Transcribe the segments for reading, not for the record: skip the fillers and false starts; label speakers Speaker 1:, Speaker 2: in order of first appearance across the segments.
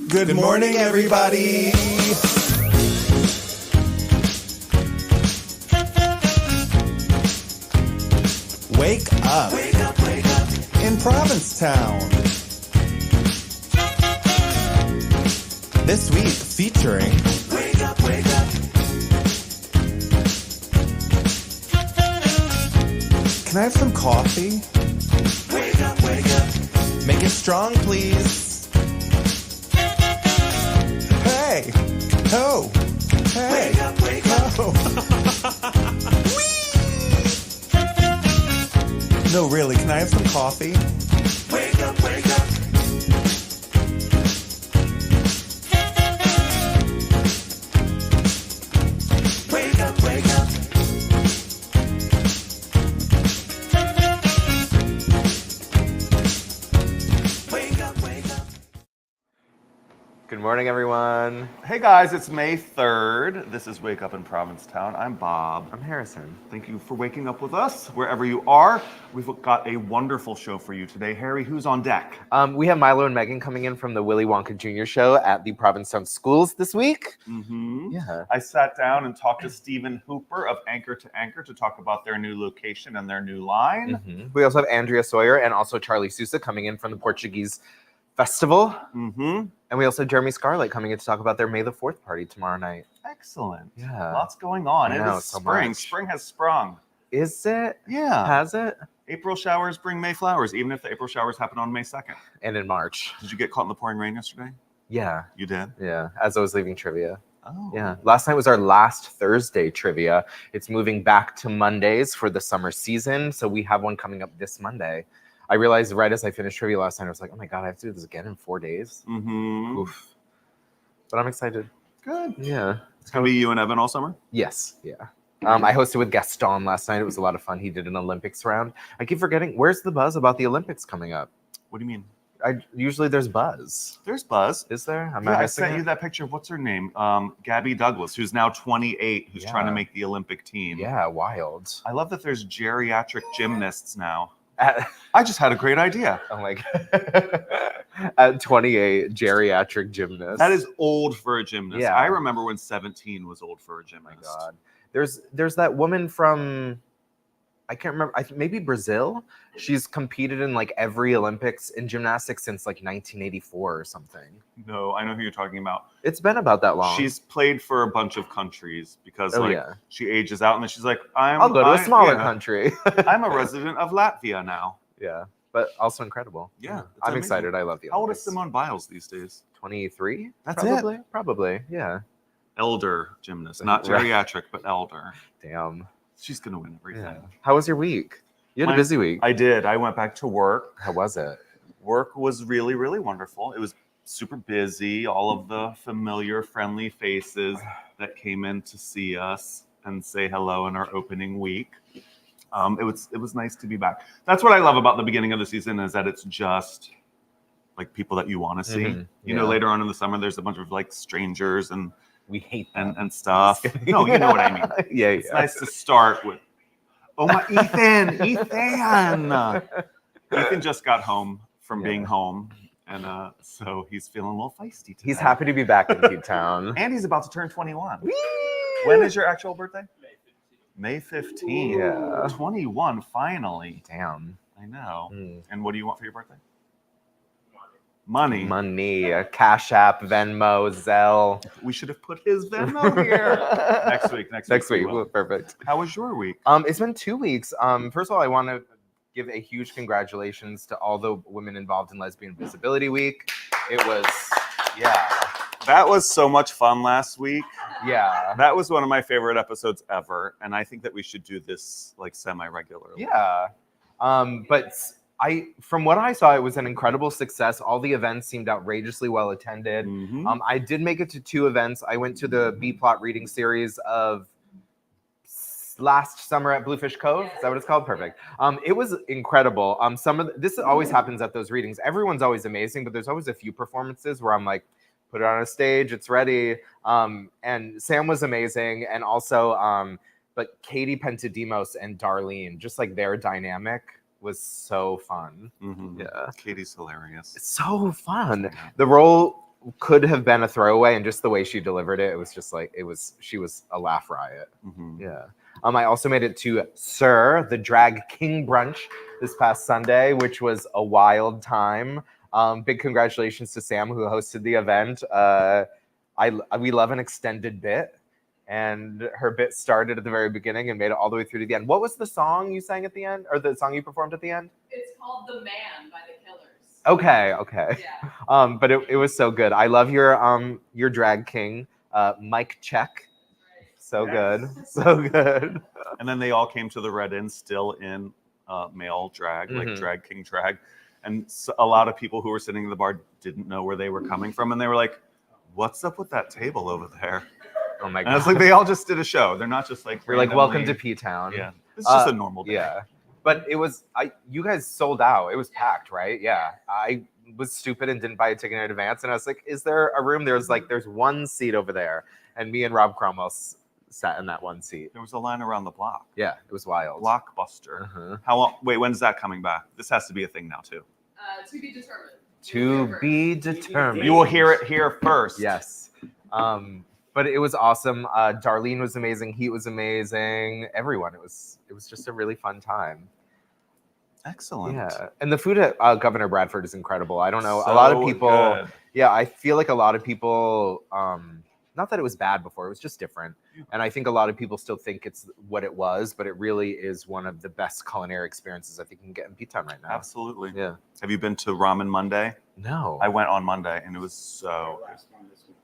Speaker 1: Good morning, everybody. Wake up. Wake up, wake up. In Provincetown. This week featuring Wake up, wake up. Can I have some coffee? Wake up, wake up. Make it strong, please. Hey. Oh. Hey. Wake up, wake up. Oh. No, really, can I have some coffee? Wake up, wake up. Wake up, wake up. Wake up, wake up.
Speaker 2: Good morning, everyone.
Speaker 3: Hey guys, it's May 3rd. This is Wake Up in Provincetown. I'm Bob.
Speaker 2: I'm Harrison.
Speaker 3: Thank you for waking up with us, wherever you are. We've got a wonderful show for you today. Harry, who's on deck?
Speaker 2: We have Milo and Megan coming in from the Willy Wonka Jr. show at the Provincetown schools this week.
Speaker 3: Mm-hmm.
Speaker 2: Yeah.
Speaker 3: I sat down and talked to Stephen Hooper of Anchor2Anchor to talk about their new location and their new line.
Speaker 2: Mm-hmm. We also have Andrea Sawyer and also Charlie Souza coming in from the Portugese Festival.
Speaker 3: Mm-hmm.
Speaker 2: And we also have Jeremy Scarlett coming in to talk about their May the 4th party tomorrow night.
Speaker 3: Know.
Speaker 2: Yeah.
Speaker 3: Lots going on.
Speaker 2: I know,
Speaker 3: it is
Speaker 2: so
Speaker 3: spring.
Speaker 2: much.
Speaker 3: Spring has sprung.
Speaker 2: Is it?
Speaker 3: Yeah.
Speaker 2: Has it?
Speaker 3: April showers bring May flowers, even if the April showers happen on May 2nd.
Speaker 2: And in March.
Speaker 3: Did you get caught in the pouring rain yesterday?
Speaker 2: Yeah.
Speaker 3: You did?
Speaker 2: Yeah. As I was leaving trivia.
Speaker 3: Oh.
Speaker 2: Yeah. Last night was our last Thursday trivia. It's moving back to Mondays for the summer season. So we have one coming up this Monday. I realized right as I finished trivia last night, I was like, oh my God, I have to do this again in 4 days.
Speaker 3: Mm-hmm.
Speaker 2: Oof. But I'm excited.
Speaker 3: Good.
Speaker 2: Yeah.
Speaker 3: It's going to be you and Evan all summer?
Speaker 2: Yes. Yeah. I hosted with Gaston last night. It was a lot of fun. He did an Olympics round. I keep forgetting. Where's the buzz about the Olympics coming up?
Speaker 3: What do you mean?
Speaker 2: Usually there's buzz.
Speaker 3: There's buzz.
Speaker 2: Is there?
Speaker 3: I sent you that picture of what's her name? Gabby Douglas, who's now 28, who's trying to make the Olympic team.
Speaker 2: Yeah, wild.
Speaker 3: I love that there's geriatric gymnasts now. I just had a great idea.
Speaker 2: Oh my God. At 28, geriatric gymnast.
Speaker 3: That is old for a gymnast.
Speaker 2: Yeah.
Speaker 3: I remember when 17 was old for a gymnast.
Speaker 2: Oh my God. There's that woman from, I can't remember, maybe Brazil. She's competed in like every Olympics in gymnastics since like 1984 or something.
Speaker 3: No, I know who you're talking about.
Speaker 2: It's been about that long.
Speaker 3: She's played for a bunch of countries because she ages out and then she's like,
Speaker 2: I'll go to a smaller country.
Speaker 3: I'm a resident of Latvia now.
Speaker 2: Yeah, but also incredible.
Speaker 3: Yeah,
Speaker 2: I'm
Speaker 3: amazing.
Speaker 2: excited. I love the Olympics.
Speaker 3: How old is Simone Biles these days?
Speaker 2: 23?
Speaker 3: That's
Speaker 2: probably.
Speaker 3: it?
Speaker 2: Probably, yeah.
Speaker 3: Elder gymnast, not geriatric, but elder.
Speaker 2: Damn.
Speaker 3: She's going to win everything.
Speaker 2: Yeah. How was your week? You had a busy week.
Speaker 3: I did. I went back to work.
Speaker 2: How was it?
Speaker 3: Work was really, really wonderful. It was super busy. All of the familiar, friendly faces that came in to see us and say hello in our opening week. It was nice to be back. That's what I love about the beginning of the season is that it's just like people that you want to see.
Speaker 2: Mm-hmm.
Speaker 3: You know, later on in the summer, there's a bunch of like strangers and
Speaker 2: we hate them.
Speaker 3: and stuff. No, you know what I mean.
Speaker 2: Yeah,
Speaker 3: it's nice to start with. Oh my, Ethan! Ethan just got home from being home, and so he's feeling a little feisty today.
Speaker 2: He's happy to be back in Cape Town.
Speaker 3: And he's about to turn 21.
Speaker 2: Whee!
Speaker 3: When is your actual birthday? May 15.
Speaker 2: Yeah.
Speaker 3: 21, finally.
Speaker 2: Damn.
Speaker 3: I know.
Speaker 2: Mm.
Speaker 3: And what do you want for your birthday? Money.
Speaker 2: Money. Cash App, Venmo, Zelle.
Speaker 3: We should have put his Venmo here. Next week.
Speaker 2: Next week. Perfect.
Speaker 3: How was your week?
Speaker 2: It's been 2 weeks. First of all, I want to give a huge congratulations to all the women involved in Lesbian Visibility Week. It was,
Speaker 3: That was so much fun last week.
Speaker 2: Yeah.
Speaker 3: That was one of my favorite episodes ever. And I think that we should do this like semi-regularly.
Speaker 2: Yeah. But from what I saw, it was an incredible success. All the events seemed outrageously well attended.
Speaker 3: Mm-hmm.
Speaker 2: I did make it to 2 events. I went to the B-plot reading series of last summer at Bluefish Cove. Is that what it's called? Perfect. It was incredible. This always happens at those readings. Everyone's always amazing, but there's always a few performances where I'm like, put it on a stage, it's ready. And Sam was amazing, and also, but Katie Pentadimos and Darlene, just like their dynamic was so fun.
Speaker 3: Mm-hmm.
Speaker 2: Yeah.
Speaker 3: Katie's hilarious.
Speaker 2: It's so fun. The role could have been a throwaway, and just the way she delivered it, it was just like she was a laugh riot. Yeah. I also made it to Sir, the Drag King brunch this past Sunday, which was a wild time. Big congratulations to Sam, who hosted the event. We love an extended bit, and her bit started at the very beginning and made it all the way through to the end. What was the song you sang at the end, or the song you performed at the end?
Speaker 4: It's called "The Man" by the Killers.
Speaker 2: Okay.
Speaker 4: Yeah.
Speaker 2: But it was so good. I love your drag king, Mike Check. So good.
Speaker 3: And then they all came to the Red Inn still in male drag, like drag king drag. And so a lot of people who were sitting in the bar didn't know where they were coming from. And they were like, what's up with that table over there?
Speaker 2: Oh my God.
Speaker 3: And it's like, they all just did a show. They're not just like,
Speaker 2: you're like, welcome to P-Town.
Speaker 3: Yeah. It's just a normal day.
Speaker 2: Yeah. But you guys sold out. It was packed, right? Yeah. I was stupid and didn't buy a ticket in advance. And I was like, is there a room? There's one seat over there. And me and Rob Cromwell sat in that one seat.
Speaker 3: There was a line around the block.
Speaker 2: Yeah, it was wild.
Speaker 3: Blockbuster. How long? Wait, when's that coming back? This has to be a thing now too.
Speaker 4: To be determined.
Speaker 2: To be determined.
Speaker 3: You will hear it here first.
Speaker 2: Yes. But it was awesome. Darlene was amazing. Heat was amazing. Everyone. It was just a really fun time.
Speaker 3: Excellent.
Speaker 2: Yeah. And the food at Governor Bradford is incredible. I don't know.
Speaker 3: So
Speaker 2: a lot of people.
Speaker 3: good.
Speaker 2: Yeah, I feel like a lot of people. Not that it was bad before. It was just different. And I think a lot of people still think it's what it was, but it really is one of the best culinary experiences I think you can get in P-Town right now.
Speaker 3: Absolutely.
Speaker 2: Yeah.
Speaker 3: Have you been to Ramen Monday?
Speaker 2: No.
Speaker 3: I went on Monday and it was so.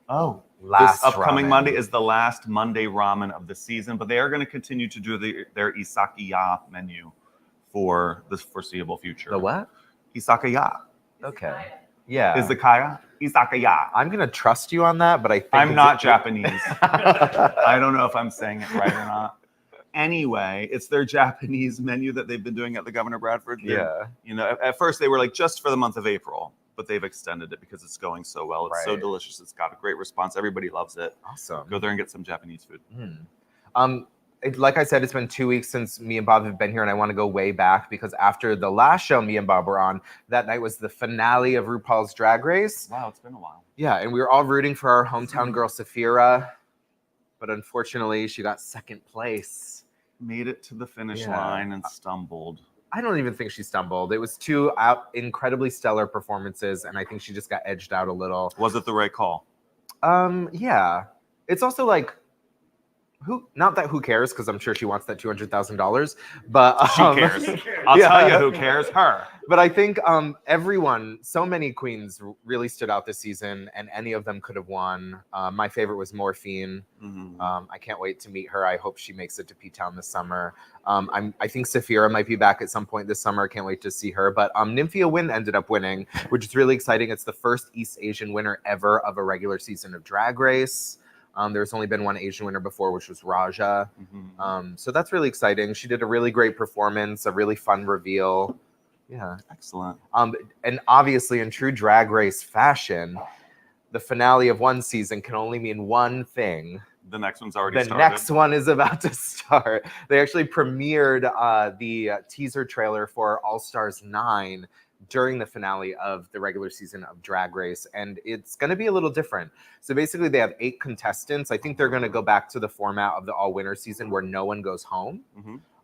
Speaker 3: Oh,
Speaker 2: Last
Speaker 3: this upcoming
Speaker 2: ramen.
Speaker 3: Monday is the last Monday ramen of the season, but they are going to continue to do their Isakaya menu for the foreseeable future.
Speaker 2: The what?
Speaker 3: Isakaya.
Speaker 2: Okay. Yeah.
Speaker 3: Izakaya? Isakaya.
Speaker 2: I'm going to trust you on that, but I think
Speaker 3: I'm not Japanese. I don't know if I'm saying it right or not. Anyway, it's their Japanese menu that they've been doing at the Governor Bradford.
Speaker 2: Yeah.
Speaker 3: You know, at first they were like just for the month of April, but they've extended it because it's going so well. It's so
Speaker 2: Right.
Speaker 3: delicious. It's got a great response. Everybody loves it.
Speaker 2: Awesome.
Speaker 3: Go there and get some Japanese food.
Speaker 2: Like I said, it's been 2 weeks since me and Bob have been here, and I want to go way back because after the last show me and Bob were on, that night was the finale of RuPaul's Drag Race.
Speaker 3: Wow, it's been a while.
Speaker 2: Yeah, and we were all rooting for our hometown girl, Safira, but unfortunately, she got second place.
Speaker 3: Made it to the finish
Speaker 2: Yeah.
Speaker 3: line and stumbled.
Speaker 2: I don't even think she stumbled. It was two incredibly stellar performances, and I think she just got edged out a little.
Speaker 3: Was it the right call?
Speaker 2: Yeah. It's also like, who cares, because I'm sure she wants that $200,000, but
Speaker 3: She cares. I'll tell you who cares. Her.
Speaker 2: But I think so many queens really stood out this season, and any of them could have won. My favorite was Morphine. I can't wait to meet her. I hope she makes it to P-Town this summer. I think Safira might be back at some point this summer. Can't wait to see her. But Nymphia Wynn ended up winning, which is really exciting. It's the first East Asian winner ever of a regular season of Drag Race. There's only been one Asian winner before, which was Raja. So that's really exciting. She did a really great performance, a really fun reveal. Yeah.
Speaker 3: Excellent.
Speaker 2: And obviously in true Drag Race fashion, the finale of one season can only mean one thing.
Speaker 3: The next one's already started.
Speaker 2: The next one is about to start. They actually premiered the teaser trailer for All Stars 9 during the finale of the regular season of Drag Race, and it's going to be a little different. So basically they have 8 contestants. I think they're going to go back to the format of the all-winner season where no one goes home.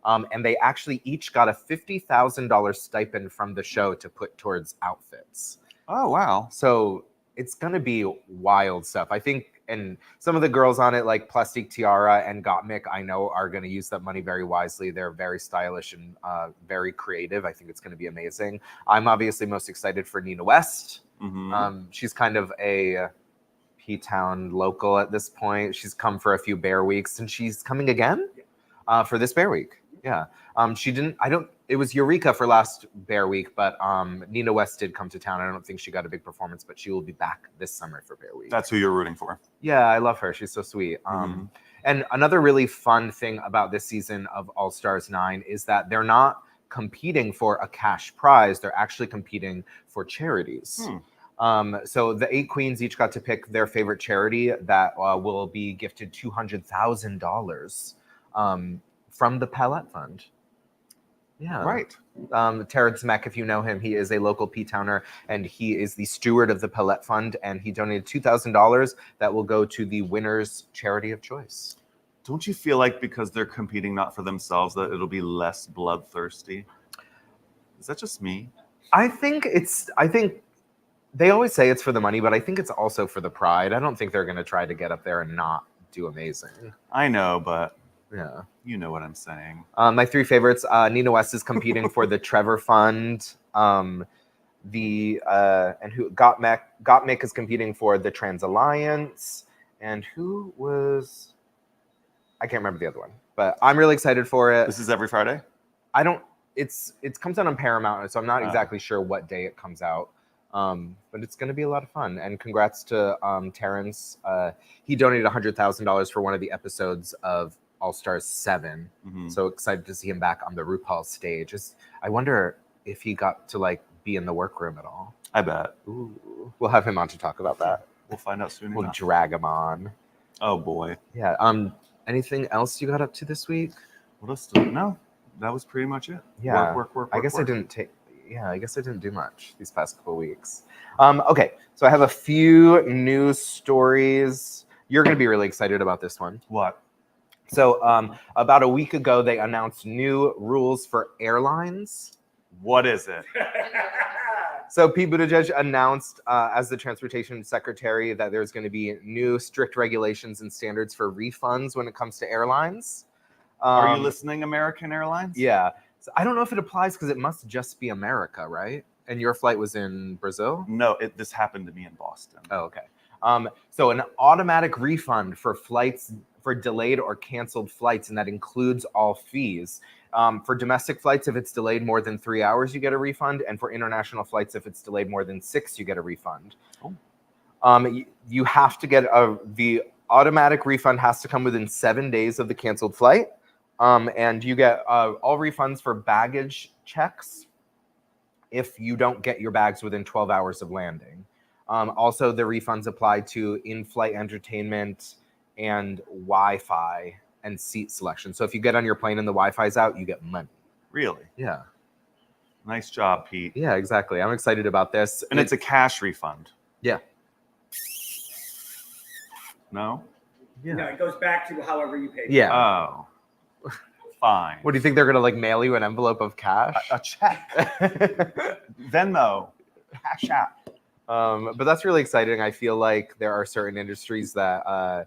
Speaker 2: And they actually each got a $50,000 stipend from the show to put towards outfits.
Speaker 3: Oh, wow.
Speaker 2: So it's going to be wild stuff. I think, and some of the girls on it, like Plastique Tiara and Gottmik, I know are going to use that money very wisely. They're very stylish and very creative. I think it's going to be amazing. I'm obviously most excited for Nina West. She's kind of a P-Town local at this point. She's come for a few Bear Weeks, and she's coming again for this Bear Week. Yeah. It was Eureka for last Bear Week, but Nina West did come to town. I don't think she got a big performance, but she will be back this summer for Bear Week.
Speaker 3: That's who you're rooting for.
Speaker 2: Yeah, I love her. She's so sweet. And another really fun thing about this season of All Stars 9 is that they're not competing for a cash prize. They're actually competing for charities. So the 8 queens each got to pick their favorite charity that will be gifted $200,000 from the Palette Fund. Yeah.
Speaker 3: Right.
Speaker 2: Terren Mech, if you know him, he is a local P-Towner, and he is the steward of the Palette Fund, and he donated $2,000 that will go to the winner's charity of choice.
Speaker 3: Don't you feel like because they're competing not for themselves that it'll be less bloodthirsty? Is that just me?
Speaker 2: I think they always say it's for the money, but I think it's also for the pride. I don't think they're going to try to get up there and not do amazing.
Speaker 3: I know, but
Speaker 2: Yeah.
Speaker 3: you know what I'm saying.
Speaker 2: My three favorites, Nina West is competing for the Trevor Fund. And who Gottmik is competing for the Trans Alliance. And who was, I can't remember the other one, but I'm really excited for it.
Speaker 3: This is every Friday?
Speaker 2: It comes out on Paramount, so I'm not exactly sure what day it comes out. But it's going to be a lot of fun. And congrats to Terrence. He donated $100,000 for one of the episodes of All Stars 7.
Speaker 3: Mm-hmm.
Speaker 2: So excited to see him back on the RuPaul stage. I wonder if he got to like be in the workroom at all.
Speaker 3: I bet.
Speaker 2: Ooh. We'll have him on to talk about that.
Speaker 3: We'll find out soon
Speaker 2: We'll
Speaker 3: enough.
Speaker 2: drag him on.
Speaker 3: Oh boy.
Speaker 2: Yeah. Anything else you got up to this week?
Speaker 3: What else? No, that was pretty much it.
Speaker 2: Yeah.
Speaker 3: Work.
Speaker 2: I guess I didn't do much these past couple weeks. Okay, so I have a few news stories. You're going to be really excited about this one.
Speaker 3: What?
Speaker 2: So about a week ago, they announced new rules for airlines.
Speaker 3: What is it?
Speaker 2: So Pete Buttigieg announced as the transportation secretary that there's going to be new strict regulations and standards for refunds when it comes to airlines.
Speaker 3: Are you listening, American Airlines?
Speaker 2: Yeah. So I don't know if it applies because it must just be America, right? And your flight was in Brazil?
Speaker 3: No, this happened to me in Boston.
Speaker 2: Oh, okay. So an automatic refund for flights, for delayed or canceled flights, and that includes all fees. For domestic flights, if it's delayed more than 3 hours, you get a refund. And for international flights, if it's delayed more than 6, you get a refund. Oh. You have to get the automatic refund has to come within 7 days of the canceled flight. And you get all refunds for baggage checks if you don't get your bags within 12 hours of landing. Also, the refunds apply to in-flight entertainment and Wi-Fi and seat selection. So if you get on your plane and the Wi-Fi's out, you get money.
Speaker 3: Really?
Speaker 2: Yeah.
Speaker 3: Nice job, Pete.
Speaker 2: Yeah, exactly. I'm excited about this.
Speaker 3: And it's a cash refund.
Speaker 2: Yeah.
Speaker 3: No?
Speaker 2: Yeah.
Speaker 5: No, it goes back to however you pay.
Speaker 2: Yeah.
Speaker 3: Oh. Fine.
Speaker 2: What do you think they're gonna like mail you an envelope of cash?
Speaker 3: A check. Venmo. Cash app.
Speaker 2: But that's really exciting. I feel like there are certain industries that are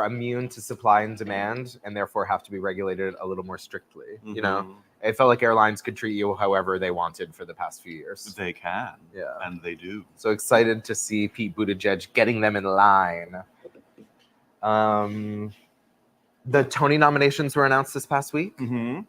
Speaker 2: immune to supply and demand, and therefore have to be regulated a little more strictly.
Speaker 3: Mm-hmm.
Speaker 2: You know, it felt like airlines could treat you however they wanted for the past few years.
Speaker 3: They can.
Speaker 2: Yeah.
Speaker 3: And they do.
Speaker 2: So excited to see Pete Buttigieg getting them in line. The Tony nominations were announced this past week.
Speaker 3: Mm-hmm.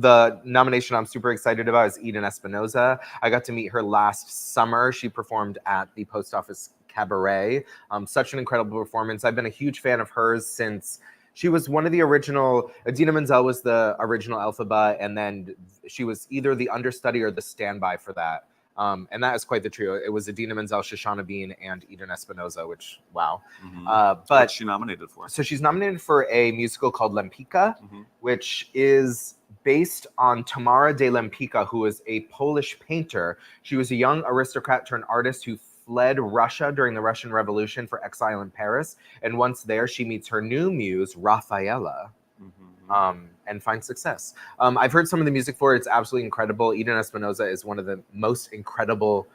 Speaker 2: The nomination I'm super excited about is Eden Espinosa. I got to meet her last summer. She performed at the Post Office Cabaret. Such an incredible performance. I've been a huge fan of hers since she was one of the original. Idina Menzel was the original Elphaba, and then she was either the understudy or the standby for that. And that is quite the trio. It was Idina Menzel, Shoshana Bean, and Eden Espinosa, which, wow.
Speaker 3: Mm-hmm.
Speaker 2: But
Speaker 3: what's she nominated for?
Speaker 2: So she's nominated for a musical called Lempicka, which is based on Tamara de Lempicka, who is a Polish painter. She was a young aristocrat turned artist who fled Russia during the Russian Revolution for exile in Paris. And once there, she meets her new muse, Rafaela. And finds success. I've heard some of the music for it. It's absolutely incredible. Eden Espinosa is one of the most incredible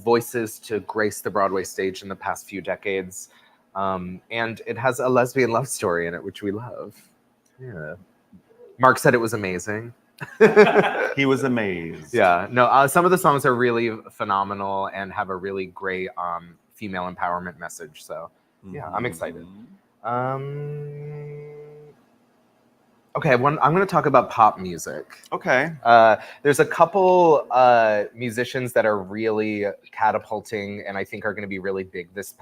Speaker 2: voices to grace the Broadway stage in the past few decades. And it has a lesbian love story in it, which we love. Yeah. Mark said it was amazing.
Speaker 3: He was amazed.
Speaker 2: Yeah. No, some of the songs are really phenomenal and have a really great female empowerment message. So, yeah, I'm excited. Okay, I'm going to talk about pop music.
Speaker 3: Okay.
Speaker 2: There's a couple musicians that are really catapulting and I think are going to be really big this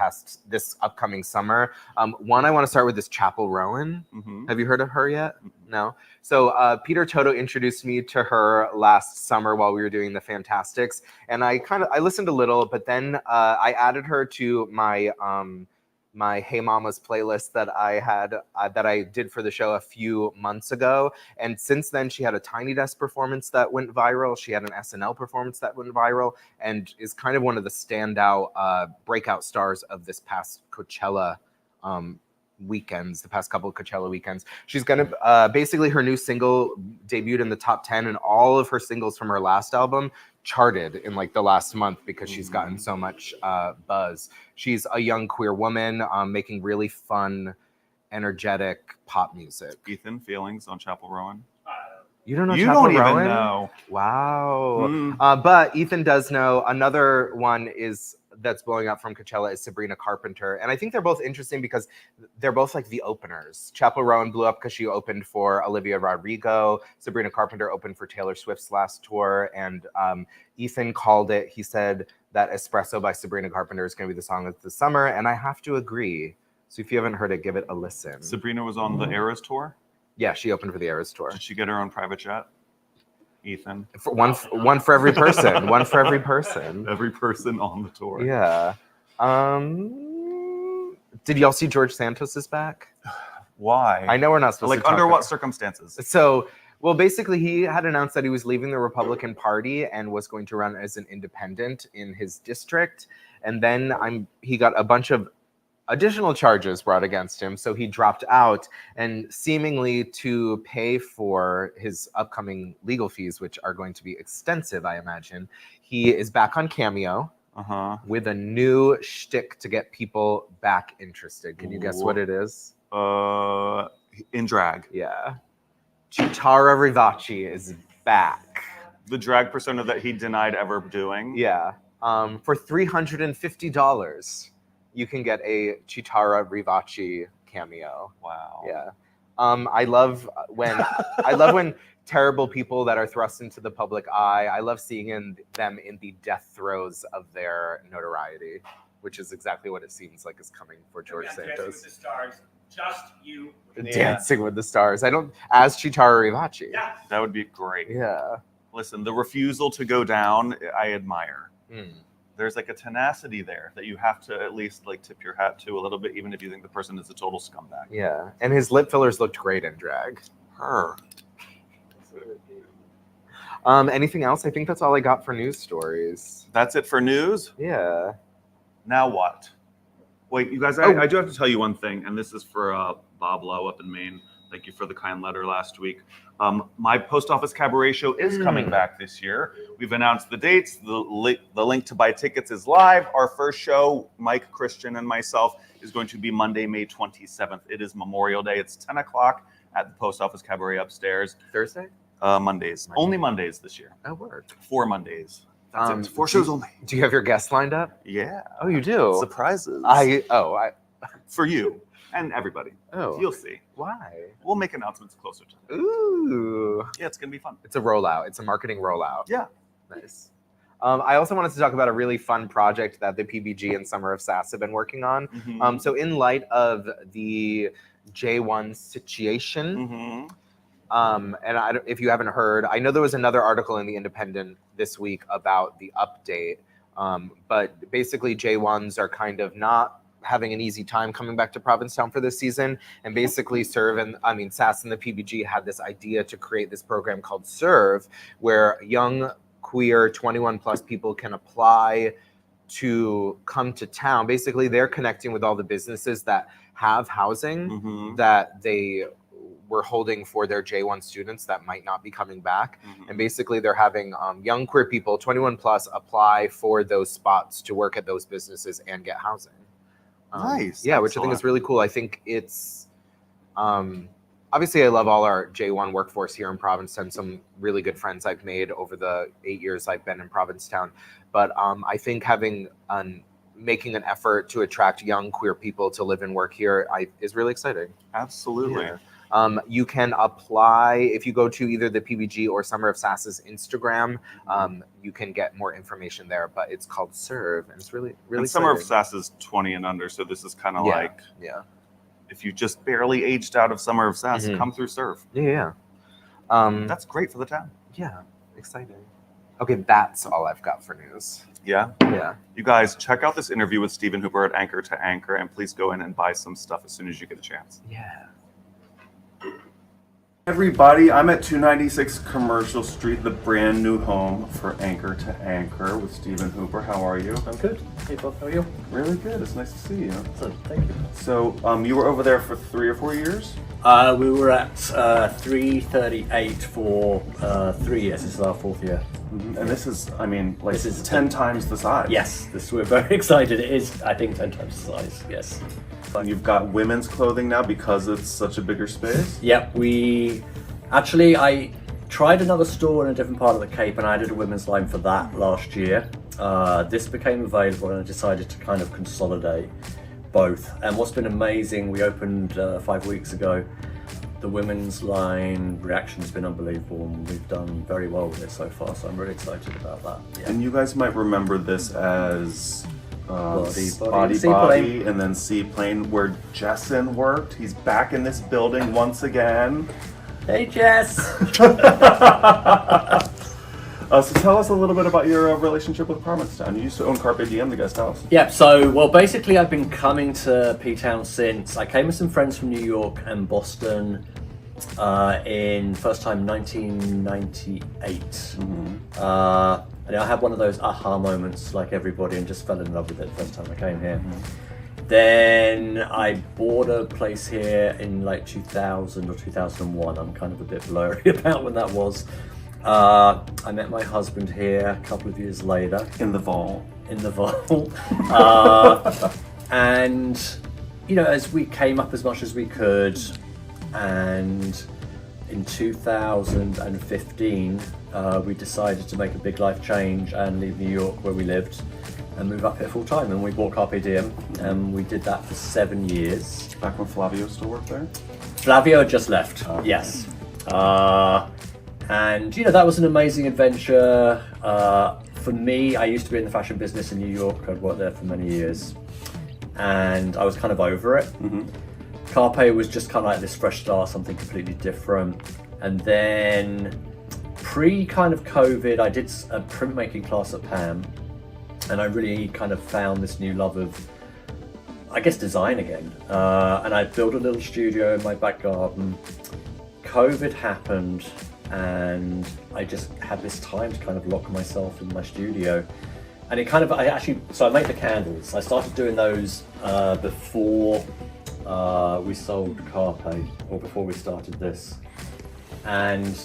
Speaker 2: upcoming summer. One, I want to start with this Chapel Rowan. Have you heard of her yet? No? So Peter Toto introduced me to her last summer while we were doing the Fantastics. And I listened a little, but then I added her to my my Hey Mamas playlist that I did for the show a few months ago. And since then, she had a Tiny Desk performance that went viral. She had an SNL performance that went viral, and is kind of one of the standout breakout stars of this past Coachella weekends, the past couple of Coachella weekends. She's gonna basically, her new single debuted in the top 10, and all of her singles from her last album charted in like the last month because she's gotten so much buzz. She's a young queer woman making really fun, energetic pop music.
Speaker 3: Ethan, feelings on Chapel Rowan?
Speaker 2: You don't know
Speaker 3: You
Speaker 2: Chapel
Speaker 3: don't even
Speaker 2: Rowan?
Speaker 3: know.
Speaker 2: Wow. But Ethan does know. Another one that's blowing up from Coachella is Sabrina Carpenter. And I think they're both interesting because they're both like the openers. Chapel Rowan blew up because she opened for Olivia Rodrigo. Sabrina Carpenter opened for Taylor Swift's last tour. And Ethan called it. He said that Espresso by Sabrina Carpenter is going to be the song of the summer. And I have to agree. So if you haven't heard it, give it a listen.
Speaker 3: Sabrina was on the Eras tour?
Speaker 2: Yeah, she opened for the Eras tour.
Speaker 3: Did she get her own private jet? Ethan?
Speaker 2: One for every person. One for every person.
Speaker 3: Every person on the tour.
Speaker 2: Yeah. Did y'all see George Santos is back?
Speaker 3: Why?
Speaker 2: I know we're not supposed to talk
Speaker 3: under what
Speaker 2: about-
Speaker 3: circumstances?
Speaker 2: So, well, basically, he had announced that he was leaving the Republican Party and was going to run as an independent in his district. And then he got a bunch of additional charges brought against him, so he dropped out, and seemingly to pay for his upcoming legal fees, which are going to be extensive, I imagine, he is back on Cameo with a new shtick to get people back interested. Can you guess what it is?
Speaker 3: In drag.
Speaker 2: Yeah. Chitara Rivachi is back.
Speaker 3: The drag persona that he denied ever doing.
Speaker 2: Yeah. For $350. You can get a Chitara Rivachi cameo.
Speaker 3: Wow.
Speaker 2: Yeah. I love when terrible people that are thrust into the public eye, I love seeing them in the death throes of their notoriety, which is exactly what it seems like is coming for George
Speaker 5: Dancing
Speaker 2: Santos.
Speaker 5: with the Stars, just you.
Speaker 2: Dancing with the Stars. As Chitara Rivachi.
Speaker 5: Yeah.
Speaker 3: That would be great.
Speaker 2: Yeah.
Speaker 3: Listen, the refusal to go down, I admire.
Speaker 2: Mm.
Speaker 3: There's like a tenacity there that you have to at least like tip your hat to a little bit, even if you think the person is a total scumbag.
Speaker 2: Yeah. And his lip fillers looked great in drag.
Speaker 3: Her.
Speaker 2: Anything else? I think that's all I got for news stories.
Speaker 3: That's it for news?
Speaker 2: Yeah.
Speaker 3: Now what? Wait, you guys, I do have to tell you one thing, and this is for Bob Lowe up in Maine. Thank you for the kind letter last week. My Post Office Cabaret show is coming back this year. We've announced the dates. The link to buy tickets is live. Our first show, Mike, Christian, and myself, is going to be Monday, May 27th. It is Memorial Day. It's 10 o'clock at the Post Office Cabaret upstairs.
Speaker 2: Thursday?
Speaker 3: Mondays. Only Mondays this year.
Speaker 2: Oh, word.
Speaker 3: 4 Mondays. That's it. 4 shows only.
Speaker 2: Do you have your guests lined up?
Speaker 3: Yeah.
Speaker 2: Oh, you do?
Speaker 3: Surprises. For you and everybody.
Speaker 2: Oh.
Speaker 3: You'll see.
Speaker 2: Why?
Speaker 3: We'll make announcements closer to that.
Speaker 2: Ooh.
Speaker 3: Yeah, it's going to be fun.
Speaker 2: It's a rollout. It's a marketing rollout.
Speaker 3: Yeah.
Speaker 2: Nice. I also wanted to talk about a really fun project that the PBG and Summer of Sass have been working on.
Speaker 3: Mm-hmm.
Speaker 2: So in light of the J1 situation, and if you haven't heard, I know there was another article in The Independent this week about the update, but basically J1s are kind of not having an easy time coming back to Provincetown for this season, and basically Sass and the PBG had this idea to create this program called Serve, where young queer 21 plus people can apply to come to town. Basically, they're connecting with all the businesses that have housing that they were holding for their J1 students that might not be coming back. And basically they're having young queer people, 21 plus, apply for those spots to work at those businesses and get housing.
Speaker 3: Nice.
Speaker 2: Yeah, which I think is really cool. I think it's, obviously I love all our J1 workforce here in Provincetown, some really good friends I've made over the 8 years I've been in Provincetown. But I think making an effort to attract young queer people to live and work here is really exciting.
Speaker 3: Absolutely.
Speaker 2: Yeah. You can apply if you go to either the PBG or Summer of Sass's Instagram. You can get more information there, but it's called Serve, and it's really, really.
Speaker 3: And Summer of Sass is 20 and under, so this is kind of like, if you just barely aged out of Summer of Sass, come through Serve.
Speaker 2: Yeah.
Speaker 3: That's great for the town.
Speaker 2: Yeah, exciting. Okay, that's all I've got for news.
Speaker 3: Yeah?
Speaker 2: Yeah.
Speaker 3: You guys, check out this interview with Stephen Hooper at Anchor2Anchor, and please go in and buy some stuff as soon as you get a chance.
Speaker 2: Yeah.
Speaker 6: Everybody, I'm at 296 Commercial Street, the brand new home for Anchor2Anchor with Stephen Hooper. How are you?
Speaker 7: I'm good. Hey Bob, how are you?
Speaker 6: Really good. It's nice to see you.
Speaker 7: So, thank you.
Speaker 6: So, you were over there for 3 or 4 years?
Speaker 7: We were at 338 for 3 years. This is our 4th year.
Speaker 6: Mm-hmm. And this is, I mean, like,
Speaker 7: This is
Speaker 6: 10 times the size.
Speaker 7: Yes, we're very excited. It is, I think, 10 times the size. Yes.
Speaker 6: And you've got women's clothing now because it's such a bigger space?
Speaker 7: Yep. I tried another store in a different part of the Cape, and I did a women's line for that last year. This became available, and I decided to kind of consolidate both. And what's been amazing, we opened 5 weeks ago. The women's line reaction has been unbelievable, and we've done very well with it so far, so I'm really excited about that. Yeah.
Speaker 6: And you guys might remember this as
Speaker 7: Body,
Speaker 6: Body, and then Seaplane, where Jessen worked. He's back in this building once again.
Speaker 7: Hey, Jess!
Speaker 6: So tell us a little bit about your relationship with Provincetown. You used to own Carpe Diem, the guest house.
Speaker 7: Yep, so, well, basically I've been coming to P-Town since, I came with some friends from New York and Boston in first time 1998.
Speaker 6: Mm-hmm.
Speaker 7: And I had one of those aha moments like everybody and just fell in love with it the first time I came here.
Speaker 6: Mm-hmm.
Speaker 7: Then I bought a place here in like 2000 or 2001. I'm kind of a bit blurry about when that was. I met my husband here a couple of years later.
Speaker 6: In the vault.
Speaker 7: In the vault. And, you know, as we came up as much as we could, and in 2015, we decided to make a big life change and leave New York where we lived and move up here full time, and we bought Carpe Diem, and we did that for 7 years.
Speaker 6: Back when Flavio still worked there?
Speaker 7: Flavio had just left, yes. And you know, that was an amazing adventure. For me, I used to be in the fashion business in New York. I'd worked there for many years, and I was kind of over it.
Speaker 6: Mm-hmm.
Speaker 7: Carpe was just kind of like this fresh start, something completely different. And then pre kind of COVID, I did a printmaking class at PAM, and I really kind of found this new love of, I guess, design again. And I built a little studio in my back garden. COVID happened, and I just had this time to kind of lock myself in my studio. And it kind of, so I made the candles. I started doing those before we sold Carpe, or before we started this. And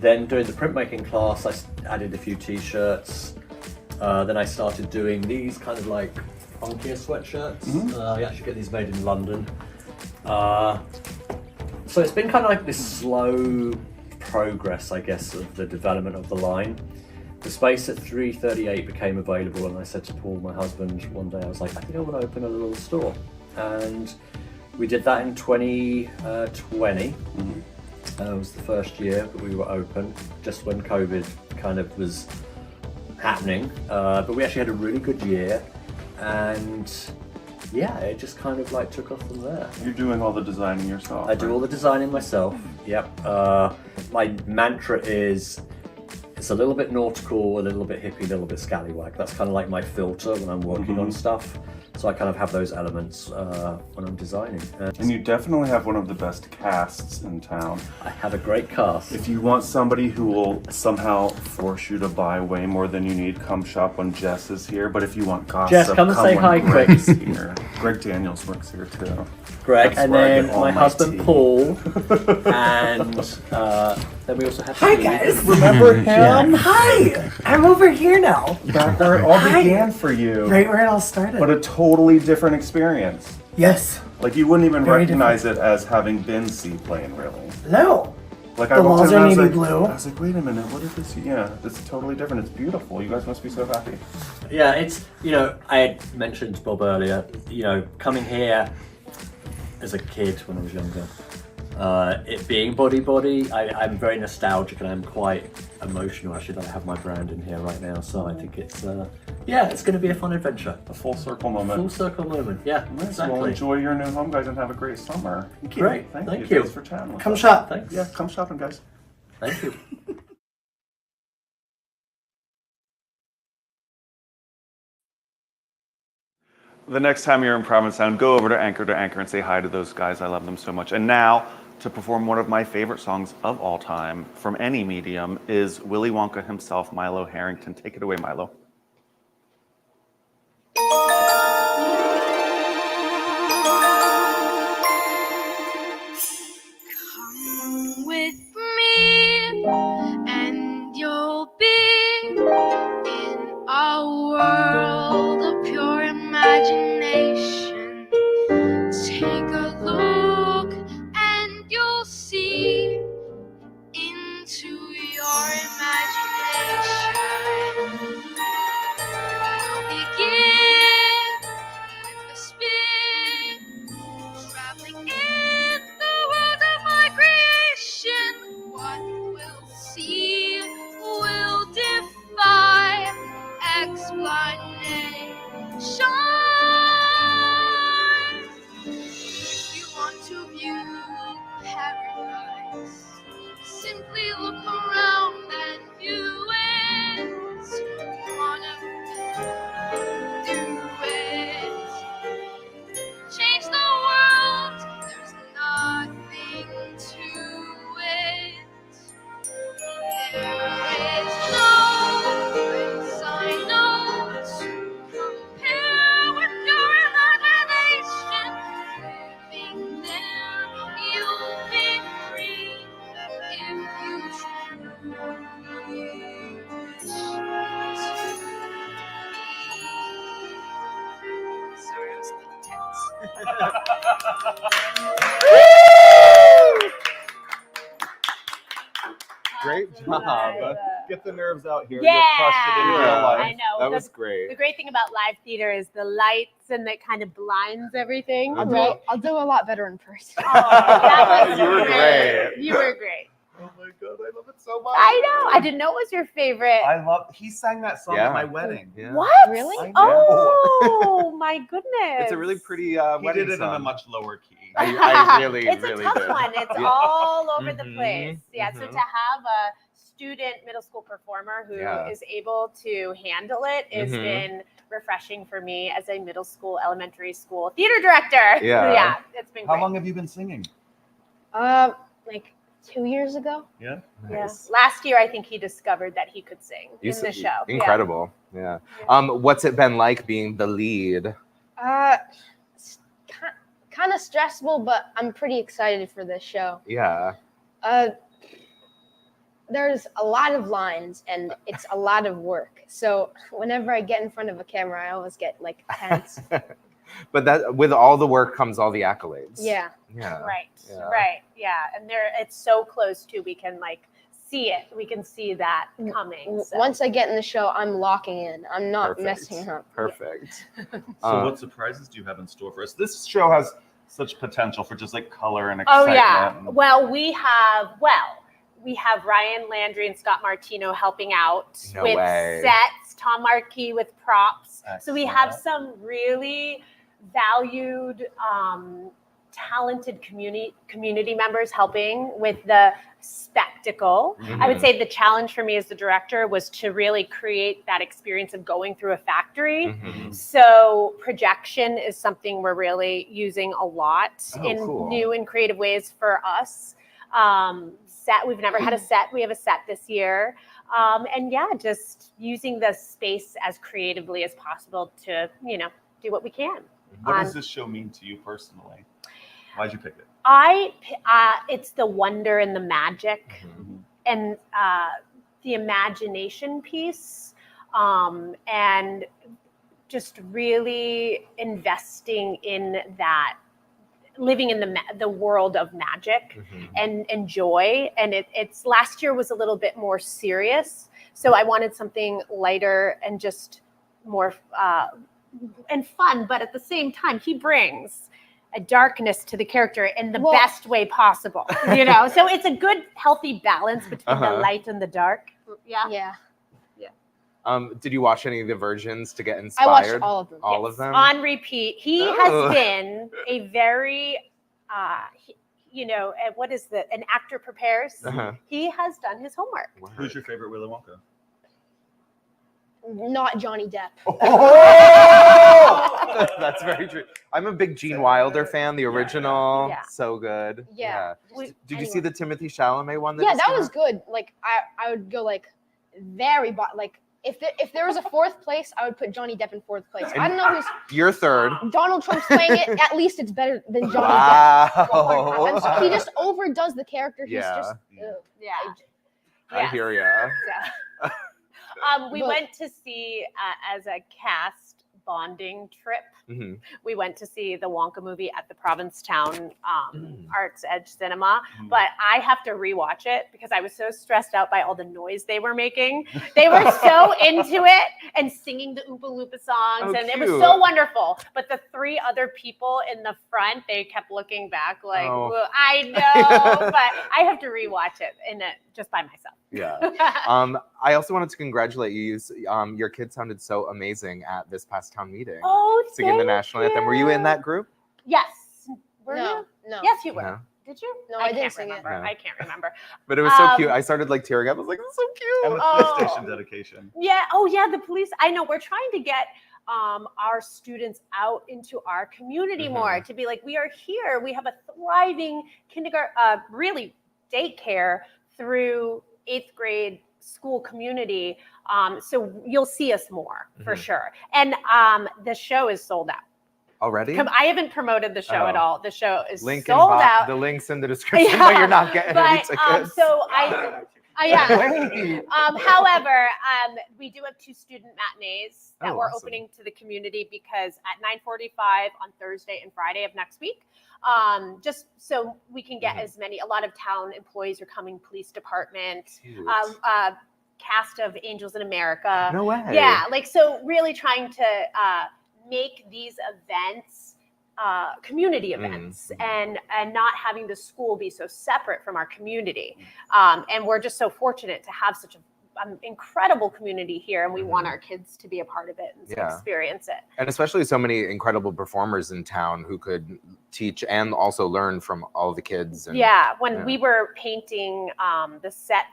Speaker 7: then doing the printmaking class, I added a few t-shirts. Then I started doing these kind of like funkier sweatshirts.
Speaker 6: Mm-hmm.
Speaker 7: I actually get these made in London. So it's been kind of like this slow progress, I guess, of the development of the line. The space at 338 became available, and I said to Paul, my husband, one day, I was like, I think I want to open a little store. And we did that in 2020.
Speaker 6: Mm-hmm.
Speaker 7: It was the first year that we were open, just when COVID kind of was happening. But we actually had a really good year, and yeah, it just kind of like took off from there.
Speaker 6: You're doing all the designing yourself.
Speaker 7: I do all the designing myself, yep. My mantra is, it's a little bit nautical, a little bit hippie, a little bit scallywag. That's kind of like my filter when I'm working on stuff. So I kind of have those elements when I'm designing.
Speaker 6: And you definitely have one of the best casts in town.
Speaker 7: I have a great cast.
Speaker 6: If you want somebody who will somehow force you to buy way more than you need, come shop when Jess is here. But if you want gossip,
Speaker 7: Jess, come and say
Speaker 6: when
Speaker 7: hi,
Speaker 6: Greg
Speaker 7: quick.
Speaker 6: is here. Greg Daniels works here too.
Speaker 7: Greg,
Speaker 6: That's
Speaker 7: and
Speaker 6: where I
Speaker 7: then
Speaker 6: get all
Speaker 7: my husband
Speaker 6: tea.
Speaker 7: Paul, and then we also have
Speaker 8: Hi,
Speaker 7: Steve.
Speaker 8: guys.
Speaker 6: Remember him?
Speaker 8: Hi, I'm over here now.
Speaker 6: Back where it all
Speaker 8: Hi.
Speaker 6: began for you.
Speaker 8: Right where it all started.
Speaker 6: But a totally different experience.
Speaker 8: Yes.
Speaker 6: Like you wouldn't even
Speaker 8: Very
Speaker 6: recognize it as having been Seaplane, really.
Speaker 8: No.
Speaker 6: Like
Speaker 8: The
Speaker 6: I walked
Speaker 8: walls
Speaker 6: in and
Speaker 8: are
Speaker 6: I was
Speaker 8: navy
Speaker 6: like,
Speaker 8: blue.
Speaker 6: I was like, wait a minute, what is this? Yeah, it's totally different. It's beautiful. You guys must be so happy.
Speaker 7: Yeah, it's, you know, I had mentioned Bob earlier, you know, coming here as a kid when I was younger, it being body, I'm very nostalgic, and I'm quite emotional actually that I have my brand in here right now. So I think it's, yeah, it's going to be a fun adventure.
Speaker 6: A full circle moment.
Speaker 7: Full circle moment, yeah,
Speaker 6: Nice.
Speaker 7: exactly.
Speaker 6: Well, enjoy your new home, guys, and have a great summer.
Speaker 7: Great, thank you.
Speaker 6: Thanks for chatting with
Speaker 8: Come
Speaker 6: us.
Speaker 8: shop.
Speaker 7: Thanks.
Speaker 6: Yeah, come shopping, guys.
Speaker 7: Thank you.
Speaker 6: the next time you're in Provincetown, go over to Anchor and say hi to those guys. I love them so much. And now, to perform one of my favorite songs of all time from any medium is Willy Wonka himself, Milo Harrington. Take it away, Milo.
Speaker 9: Come with me, and you'll be in a world of pure imagination. Take a look, and you'll see into your imagination. We'll begin with a spin, traveling in the world of my creation. What we'll see will defy explanation. If you want to view paradise, simply look around and view it. Wanna do it? Change the world, there's nothing to it. There is no place I know to compare with your imagination. Living there, you'll be free if you choose to be. Sorry, I was
Speaker 2: Great job. Get the nerves out here.
Speaker 10: Yeah,
Speaker 2: You crushed it in real life.
Speaker 10: I know.
Speaker 2: That was great.
Speaker 10: The great thing about live theater is the lights and it kind of blinds everything.
Speaker 2: I'll
Speaker 10: right?
Speaker 9: I'll do a lot better in person.
Speaker 10: Oh, that was
Speaker 2: You were great.
Speaker 10: You were great.
Speaker 2: Oh my god, I love it so much.
Speaker 10: I know. I didn't know it was your favorite.
Speaker 3: He sang that song
Speaker 2: Yeah.
Speaker 3: at my wedding.
Speaker 2: Yeah.
Speaker 10: What?
Speaker 9: Really?
Speaker 3: I know.
Speaker 10: Oh my goodness.
Speaker 2: It's a really pretty
Speaker 3: He
Speaker 2: wedding
Speaker 3: did it in
Speaker 2: song.
Speaker 3: a much lower key.
Speaker 2: I really,
Speaker 10: it's
Speaker 2: really
Speaker 10: a tough
Speaker 2: did.
Speaker 10: one. It's
Speaker 2: Yeah.
Speaker 10: all over the
Speaker 2: Mhm,
Speaker 10: place. Yeah. So to have a student middle school performer who
Speaker 2: Yeah.
Speaker 10: is able to handle it has
Speaker 2: Mhm.
Speaker 10: been refreshing for me as a middle school, elementary school theater director.
Speaker 2: Yeah.
Speaker 10: Yeah. It's been
Speaker 3: How
Speaker 10: great.
Speaker 3: long have you been singing?
Speaker 9: Like 2 years ago.
Speaker 3: Yeah.
Speaker 10: Yeah.
Speaker 2: Nice.
Speaker 10: Last year, I think he discovered that he could sing
Speaker 2: You
Speaker 10: in the
Speaker 2: s-
Speaker 10: show. Yeah.
Speaker 2: Incredible. Yeah. What's it been like being the lead?
Speaker 9: Kind of stressful, but I'm pretty excited for this show.
Speaker 2: Yeah.
Speaker 9: There's a lot of lines and it's a lot of work. So whenever I get in front of a camera, I always get like tense.
Speaker 2: But that with all the work comes all the accolades.
Speaker 9: Yeah.
Speaker 2: Yeah.
Speaker 10: Right.
Speaker 2: Yeah.
Speaker 10: Right. Yeah. And it's so close too. We can like see it. We can see that coming. So.
Speaker 9: Once I get in the show, I'm locking in. I'm not
Speaker 2: Perfect.
Speaker 9: messing up.
Speaker 2: Perfect.
Speaker 3: So what surprises do you have in store for us? This show has such potential for just like color and
Speaker 10: Oh
Speaker 3: excitement.
Speaker 10: yeah. Well, we have Ryan Landry and Scott Martino helping out
Speaker 2: No
Speaker 10: with
Speaker 2: way.
Speaker 10: sets, Tom Markey with props. So we have
Speaker 3: Excellent.
Speaker 10: some really valued, talented community members helping with the spectacle. I would say the challenge for me as the director was to really create that experience of going through a factory.
Speaker 2: Mhm.
Speaker 10: So projection is something we're really using a lot
Speaker 2: Oh,
Speaker 10: in
Speaker 2: cool.
Speaker 10: new and creative ways for us. Set, we've never had a set. We have a set this year. And yeah, just using the space as creatively as possible to, do what we can.
Speaker 3: What does this show mean to you personally? Why'd you pick it?
Speaker 10: It's the wonder and the magic
Speaker 2: Mhm.
Speaker 10: and the imagination piece, and just really investing in that, living in the world of magic
Speaker 2: Mhm.
Speaker 10: and joy. And it's last year was a little bit more serious, so I wanted something lighter and just more and fun. But at the same time, he brings a darkness to the character in the best way possible, So it's a good, healthy balance between the light and the dark. Yeah.
Speaker 9: Yeah.
Speaker 2: Did you watch any of the versions to get
Speaker 9: I
Speaker 2: inspired?
Speaker 9: watched all of them.
Speaker 2: All of them?
Speaker 10: On repeat. He
Speaker 2: Oh.
Speaker 10: has been a very, what is an actor prepares?
Speaker 2: Uh-huh.
Speaker 10: He has done his homework.
Speaker 3: Who's your favorite Willy Wonka?
Speaker 9: Not Johnny Depp.
Speaker 2: Oh! That's very true. I'm a big Gene Wilder fan. The original,
Speaker 10: Yeah.
Speaker 2: so good.
Speaker 9: Yeah.
Speaker 2: Did you see the Timothy Chalamet one?
Speaker 9: Yeah,
Speaker 2: just
Speaker 9: that
Speaker 2: came
Speaker 9: was
Speaker 2: out?
Speaker 9: good. Like I would go like very like if there was a fourth place, I would put Johnny Depp in fourth place. I don't know who's
Speaker 2: You're third.
Speaker 9: Donald Trump's playing it. At least it's better than Johnny
Speaker 2: Wow.
Speaker 9: Depp. So he just overdoes the character. He's
Speaker 2: Yeah.
Speaker 9: just
Speaker 10: Yeah.
Speaker 2: I hear ya.
Speaker 10: We
Speaker 9: But-
Speaker 10: went to see as a cast bonding trip.
Speaker 2: Mhm.
Speaker 10: We went to see the Wonka movie at the Provincetown
Speaker 2: Mm.
Speaker 10: Arts Edge Cinema, but I have to rewatch it because I was so stressed out by all the noise they were making. They were so into it and singing the Oompa Loompa songs,
Speaker 2: Oh,
Speaker 10: and it was
Speaker 2: cute.
Speaker 10: so wonderful. But the three other people in the front, they kept looking back like,
Speaker 2: Oh.
Speaker 10: well, I know, but I have to rewatch it just by myself.
Speaker 2: Yeah. I also wanted to congratulate you. Your kids sounded so amazing at this past town meeting.
Speaker 10: Oh,
Speaker 2: Singing the
Speaker 10: thank
Speaker 2: national anthem. Were you in
Speaker 10: you.
Speaker 2: that group?
Speaker 10: Yes. Were
Speaker 9: No,
Speaker 10: you?
Speaker 9: no.
Speaker 10: Yes, you were.
Speaker 2: No.
Speaker 10: Did you?
Speaker 9: No, I didn't
Speaker 10: can't
Speaker 9: sing it.
Speaker 10: remember.
Speaker 2: No.
Speaker 10: I can't remember.
Speaker 2: But it was so cute.
Speaker 10: Um,
Speaker 2: I started like tearing up. I was like, "That's so
Speaker 3: And
Speaker 2: cute."
Speaker 3: the
Speaker 10: Oh.
Speaker 3: police station dedication.
Speaker 10: Yeah. Oh, yeah. The police. I know. We're trying to get our students out into our community more to be like, we are here. We have a thriving kindergarten, really daycare through 8th grade school community. So you'll see us more for sure. And the show is sold out.
Speaker 2: Already?
Speaker 10: I haven't promoted the show at
Speaker 2: Oh.
Speaker 10: all. The show is
Speaker 2: Link
Speaker 10: sold out.
Speaker 2: The link's in the description, but you're not getting any
Speaker 10: But
Speaker 2: tickets.
Speaker 10: however, we do have 2 student matinees that
Speaker 2: Oh,
Speaker 10: we're
Speaker 2: awesome.
Speaker 10: opening to the community because at 9:45 on Thursday and Friday of next week, just so we can get a lot of town employees are coming, police department,
Speaker 2: Cute.
Speaker 10: cast of Angels in America.
Speaker 2: No way.
Speaker 10: Yeah, like so really trying to make these events community events and not having the school be so separate from our community. And we're just so fortunate to have such an incredible community here, and we want our kids to be a part of it and experience it.
Speaker 2: And especially so many incredible performers in town who could teach and also learn from all the kids. And,
Speaker 10: When we were painting the set,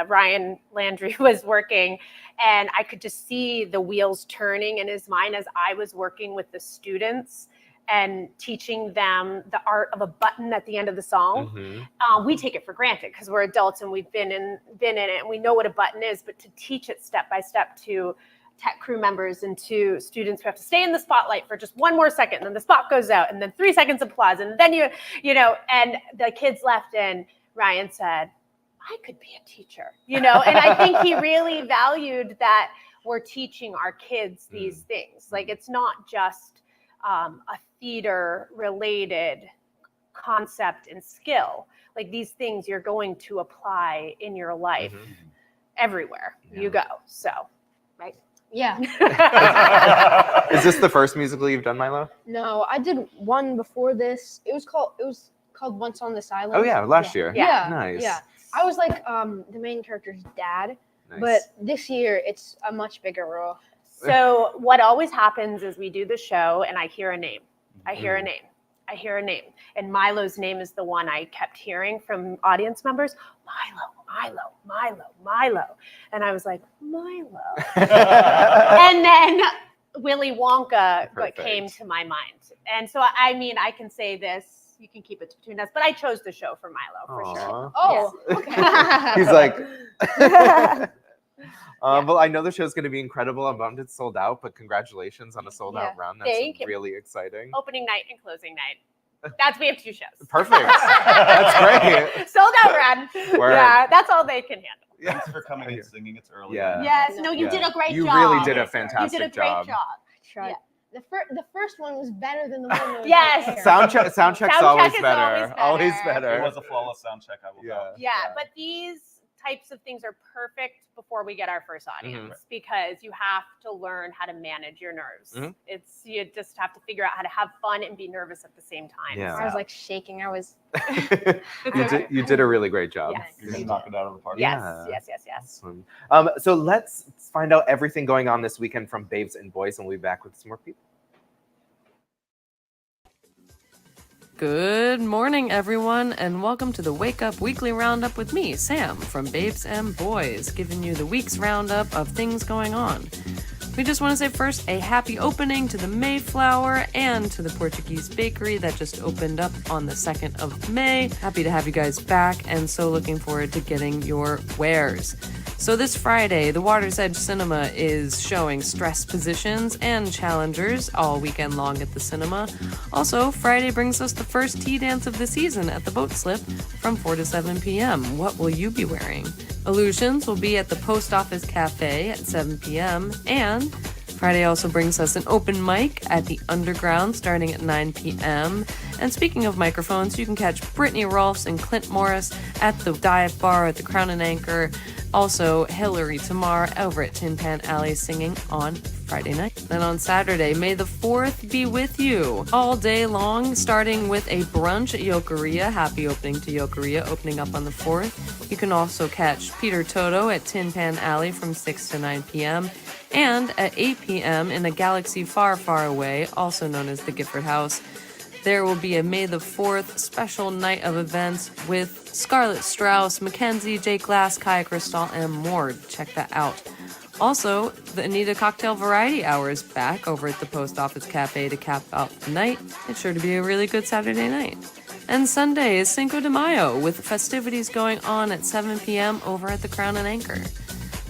Speaker 10: Ryan Landry was working, and I could just see the wheels turning in his mind as I was working with the students and teaching them the art of a button at the end of the song. We take it for granted because we're adults and we've been in it and we know what a button is, but to teach it step by step to tech crew members and to students who have to stay in the spotlight for just one more second, and then the spot goes out, and then 3 seconds of applause, and then and the kids left, and Ryan said, I could be a teacher, and I think he really valued that we're teaching our kids these things. Like, it's not just a theater related concept and skill. Like, these things you're going to apply in your life everywhere you go. So, right?
Speaker 9: Yeah.
Speaker 2: Is this the first musical you've done, Milo?
Speaker 9: No, I did one before this. It was called Once on This Island.
Speaker 2: Oh yeah, last year.
Speaker 9: Yeah.
Speaker 2: Nice.
Speaker 9: Yeah. I was like the main character's dad,
Speaker 2: Nice.
Speaker 9: but this year it's a much bigger role.
Speaker 10: So what always happens is we do the show and I hear a name. I hear a name. I hear a name. And Milo's name is the one I kept hearing from audience members. Milo. And I was like, Milo. And then Willy Wonka came to my mind. And so, I mean, I can say this. You can keep it between us. But I chose the show for Milo, for sure.
Speaker 9: Oh, okay.
Speaker 2: He's like... Well, I know the show's going to be incredible. I'm bummed it's sold out, but congratulations on a sold out run. That's
Speaker 10: Thank you.
Speaker 2: really exciting.
Speaker 10: Opening night and closing night. We have 2 shows.
Speaker 2: Perfect. That's great.
Speaker 10: Sold out run.
Speaker 2: Word.
Speaker 10: Yeah, that's all they can handle.
Speaker 3: Thanks for coming and singing. It's early.
Speaker 2: Yeah.
Speaker 10: Yes. No, you did a great job.
Speaker 2: You really did a fantastic
Speaker 10: You did a great job.
Speaker 9: I tried. The first one was better than the one that was
Speaker 10: Yes.
Speaker 9: right there.
Speaker 2: Sound check's
Speaker 10: Sound
Speaker 2: always
Speaker 10: check is
Speaker 2: better.
Speaker 10: always
Speaker 3: It
Speaker 2: better.
Speaker 3: was a flawless sound check, I will know.
Speaker 10: Yeah, but these types of things are perfect before we get our first audience because you have to learn how to manage your nerves. You just have to figure out how to have fun and be nervous at the same time.
Speaker 2: Yeah.
Speaker 9: I was like shaking. I was.
Speaker 2: You did a really great job.
Speaker 10: Yes.
Speaker 3: You're going to knock it out of the park.
Speaker 10: Yes.
Speaker 2: So let's find out everything going on this weekend from Babes and Boys, and we'll be back with some more people.
Speaker 11: Good morning, everyone, and welcome to the Wake Up Weekly Roundup with me, Sam, from Babes and Boys, giving you the week's roundup of things going on. We just want to say first a happy opening to the Mayflower and to the Portuguese Bakery that just opened up on the 2nd of May. Happy to have you guys back and so looking forward to getting your wares. So this Friday, the Water's Edge Cinema is showing Stress Positions and Challengers all weekend long at the cinema. Also, Friday brings us the first tea dance of the season at the Boat Slip from 4 to 7 p.m. What will you be wearing? Illusions will be at the Post Office Cafe at 7 p.m. And Friday also brings us an open mic at the Underground starting at 9 p.m. And speaking of microphones, you can catch Brittany Rolfs and Clint Morris at the Dive Bar at the Crown and Anchor. Also, Hillary Tamar over at Tin Pan Alley singing on Friday night. Then on Saturday, may the 4th be with you all day long, starting with a brunch at Yokeria. Happy opening to Yokeria, opening up on the 4th. You can also catch Peter Toto at Tin Pan Alley from 6 to 9 p.m. And at 8 p.m. in a galaxy far, far away, also known as the Gifford House, there will be a May the 4th special night of events with Scarlett Strauss, Mackenzie, Jake Glass, Kaya Crystal, and more. Check that out. Also, the Anita Cocktail Variety Hour is back over at the Post Office Cafe to cap out the night. It's sure to be a really good Saturday night. And Sunday is Cinco de Mayo with festivities going on at 7 p.m. over at the Crown and Anchor.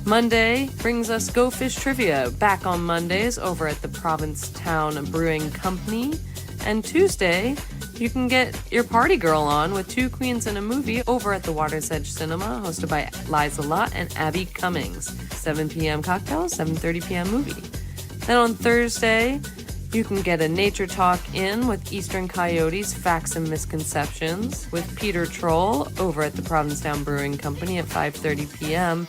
Speaker 11: Monday brings us Go Fish Trivia, back on Mondays over at the Provincetown Brewing Company. And Tuesday, you can get your party girl on with Two Queens and a Movie over at the Water's Edge Cinema, hosted by Liza Lott and Abby Cummings. 7 p.m. cocktail, 7:30 p.m. movie. Then on Thursday, you can get a Nature Talk in with Eastern Coyotes, Facts and Misconceptions with Peter Troll over at the Provincetown Brewing Company at 5:30 p.m.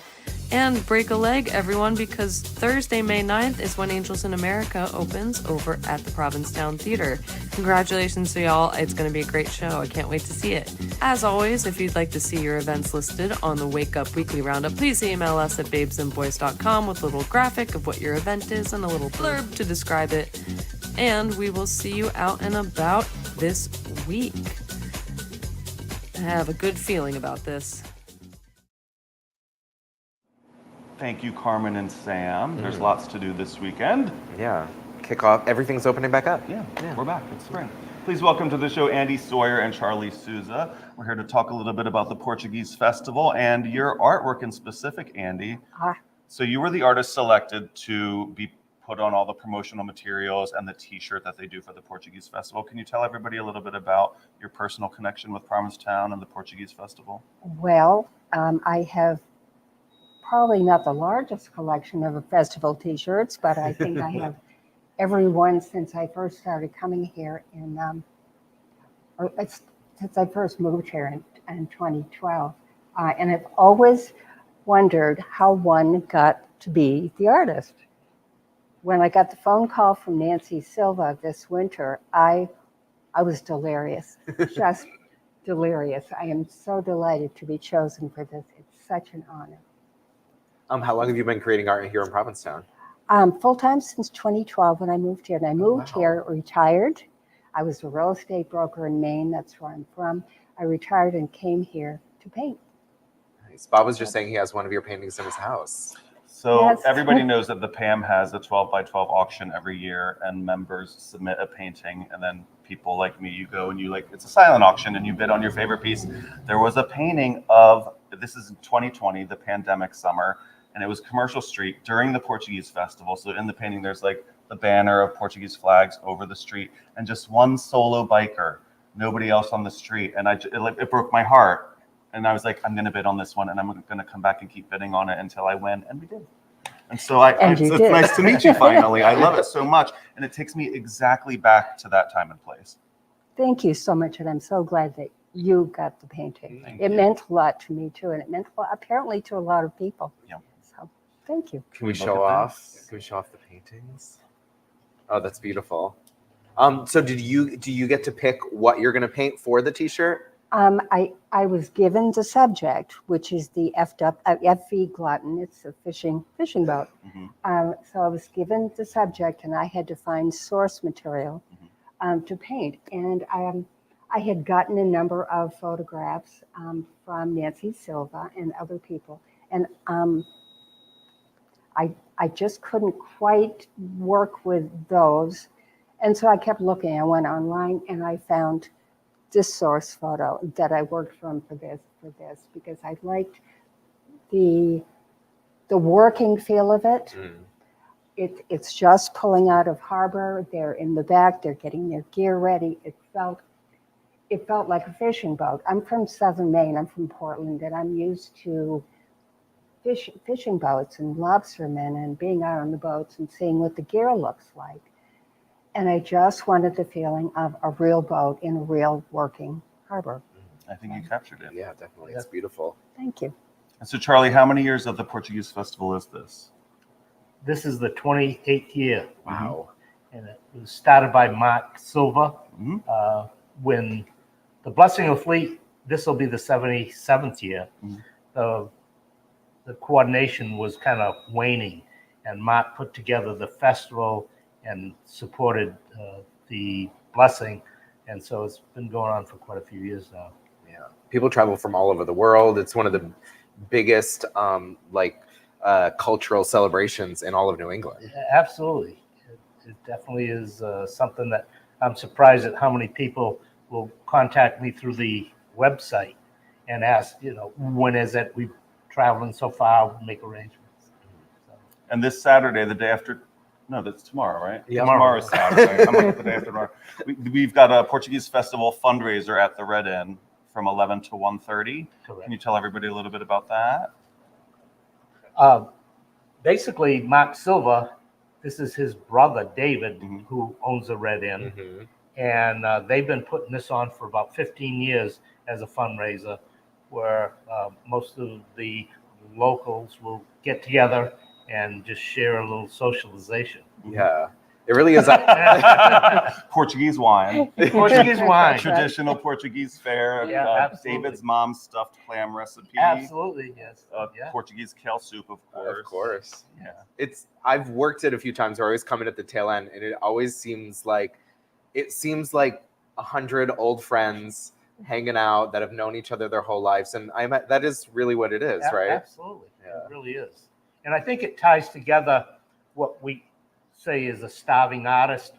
Speaker 11: And break a leg, everyone, because Thursday, May 9th is when Angels in America opens over at the Provincetown Theater. Congratulations to y'all. It's going to be a great show. I can't wait to see it. As always, if you'd like to see your events listed on the Wake Up Weekly Roundup, please email us at babesandboys.com with a little graphic of what your event is and a little blurb to describe it. And we will see you out and about this week. I have a good feeling about this.
Speaker 6: Thank you, Carmen and Sam. There's lots to do this weekend.
Speaker 2: Yeah. Kick off. Everything's opening back up.
Speaker 6: Yeah, we're back. It's spring. Please welcome to the show Andy Sawyer and Charlie Souza. We're here to talk a little bit about the Portuguese Festival and your artwork in specific, Andy. So you were the artist selected to be put on all the promotional materials and the t-shirt that they do for the Portuguese Festival. Can you tell everybody a little bit about your personal connection with Provincetown and the Portuguese Festival?
Speaker 8: Well, I have probably not the largest collection of festival t-shirts, but I think I have every one since I first started coming here since I first moved here in 2012. And I've always wondered how one got to be the artist. When I got the phone call from Nancy Silva this winter, I was delirious, just delirious. I am so delighted to be chosen for this. It's such an honor.
Speaker 2: How long have you been creating art here in Provincetown?
Speaker 8: Full-time since 2012 when I moved here. And I moved here retired. I was a real estate broker in Maine. That's where I'm from. I retired and came here to paint.
Speaker 2: Nice. Bob was just saying he has one of your paintings in his house.
Speaker 6: So
Speaker 8: Yes.
Speaker 6: everybody knows that the PAM has a 12 by 12 auction every year and members submit a painting and then people like me, you go and it's a silent auction and you bid on your favorite piece. There was a painting of, this is in 2020, the pandemic summer, and it was Commercial Street during the Portuguese Festival. So in the painting, there's like the banner of Portuguese flags over the street and just one solo biker, nobody else on the street. And it broke my heart. And I was like, I'm going to bid on this one and I'm going to come back and keep bidding on it until I win. And we did. And so it's nice to meet you finally. I love it so much. And it takes me exactly back to that time and place.
Speaker 8: Thank you so much. And I'm so glad that you got the painting. It meant a lot to me too. And it meant apparently to a lot of people.
Speaker 6: Yeah.
Speaker 8: So thank you.
Speaker 2: Can we show off? Can we show off the paintings? Oh, that's beautiful. So do you get to pick what you're going to paint for the t-shirt?
Speaker 8: I was given the subject, which is the FV Glutton. It's a fishing boat.
Speaker 6: Mm-hmm.
Speaker 8: So I was given the subject, and I had to find source material to paint. And I had gotten a number of photographs from Nancy Silva and other people. And I just couldn't quite work with those. And so I kept looking. I went online and I found this source photo that I worked from for this, because I liked the working feel of it. It's just pulling out of harbor. They're in the back. They're getting their gear ready. It felt like a fishing boat. I'm from Southern Maine. I'm from Portland, and I'm used to fishing boats and lobstermen and being out on the boats and seeing what the gear looks like. And I just wanted the feeling of a real boat in a real working harbor.
Speaker 3: I think you captured it.
Speaker 2: Yeah, definitely. It's beautiful.
Speaker 8: Thank you.
Speaker 3: And so, Charlie, how many years of the Portuguese Festival is this?
Speaker 5: This is the 28th year.
Speaker 2: Wow.
Speaker 5: And it was started by Mark Silva. When the Blessing of the Fleet, this will be the 77th year. The coordination was kind of waning, and Mark put together the festival and supported the Blessing, and so it's been going on for quite a few years now.
Speaker 2: Yeah, people travel from all over the world. It's one of the biggest cultural celebrations in all of New England.
Speaker 5: Yeah, absolutely, it definitely is something that I'm surprised at how many people will contact me through the website and ask, when is it? We're traveling so far, we'll make arrangements. So.
Speaker 3: And this Saturday, the day after, no, that's tomorrow, right?
Speaker 2: Yeah,
Speaker 3: tomorrow is Saturday. I'm looking at the day after tomorrow. We've got a Portuguese Festival fundraiser at the Red Inn from 11 to 1:30.
Speaker 5: Correct.
Speaker 3: Can you tell everybody a little bit about that?
Speaker 5: Basically, Mark Silva, this is his brother, David, who owns the Red Inn. And they've been putting this on for about 15 years as a fundraiser, where most of the locals will get together and just share a little socialization.
Speaker 2: Yeah, it really is.
Speaker 3: Portuguese wine.
Speaker 5: Portuguese wine.
Speaker 3: Traditional Portuguese fare.
Speaker 5: Yeah, absolutely.
Speaker 3: David's mom's stuffed clam recipe.
Speaker 5: Absolutely, yes.
Speaker 3: Portuguese kale soup, of course.
Speaker 2: Of course.
Speaker 3: Yeah.
Speaker 2: I've worked it a few times where I always come in at the tail end, and it always seems like 100 old friends hanging out that have known each other their whole lives, and that is really what it is, right?
Speaker 5: Absolutely, it really is. And I think it ties together what we say is a starving artist,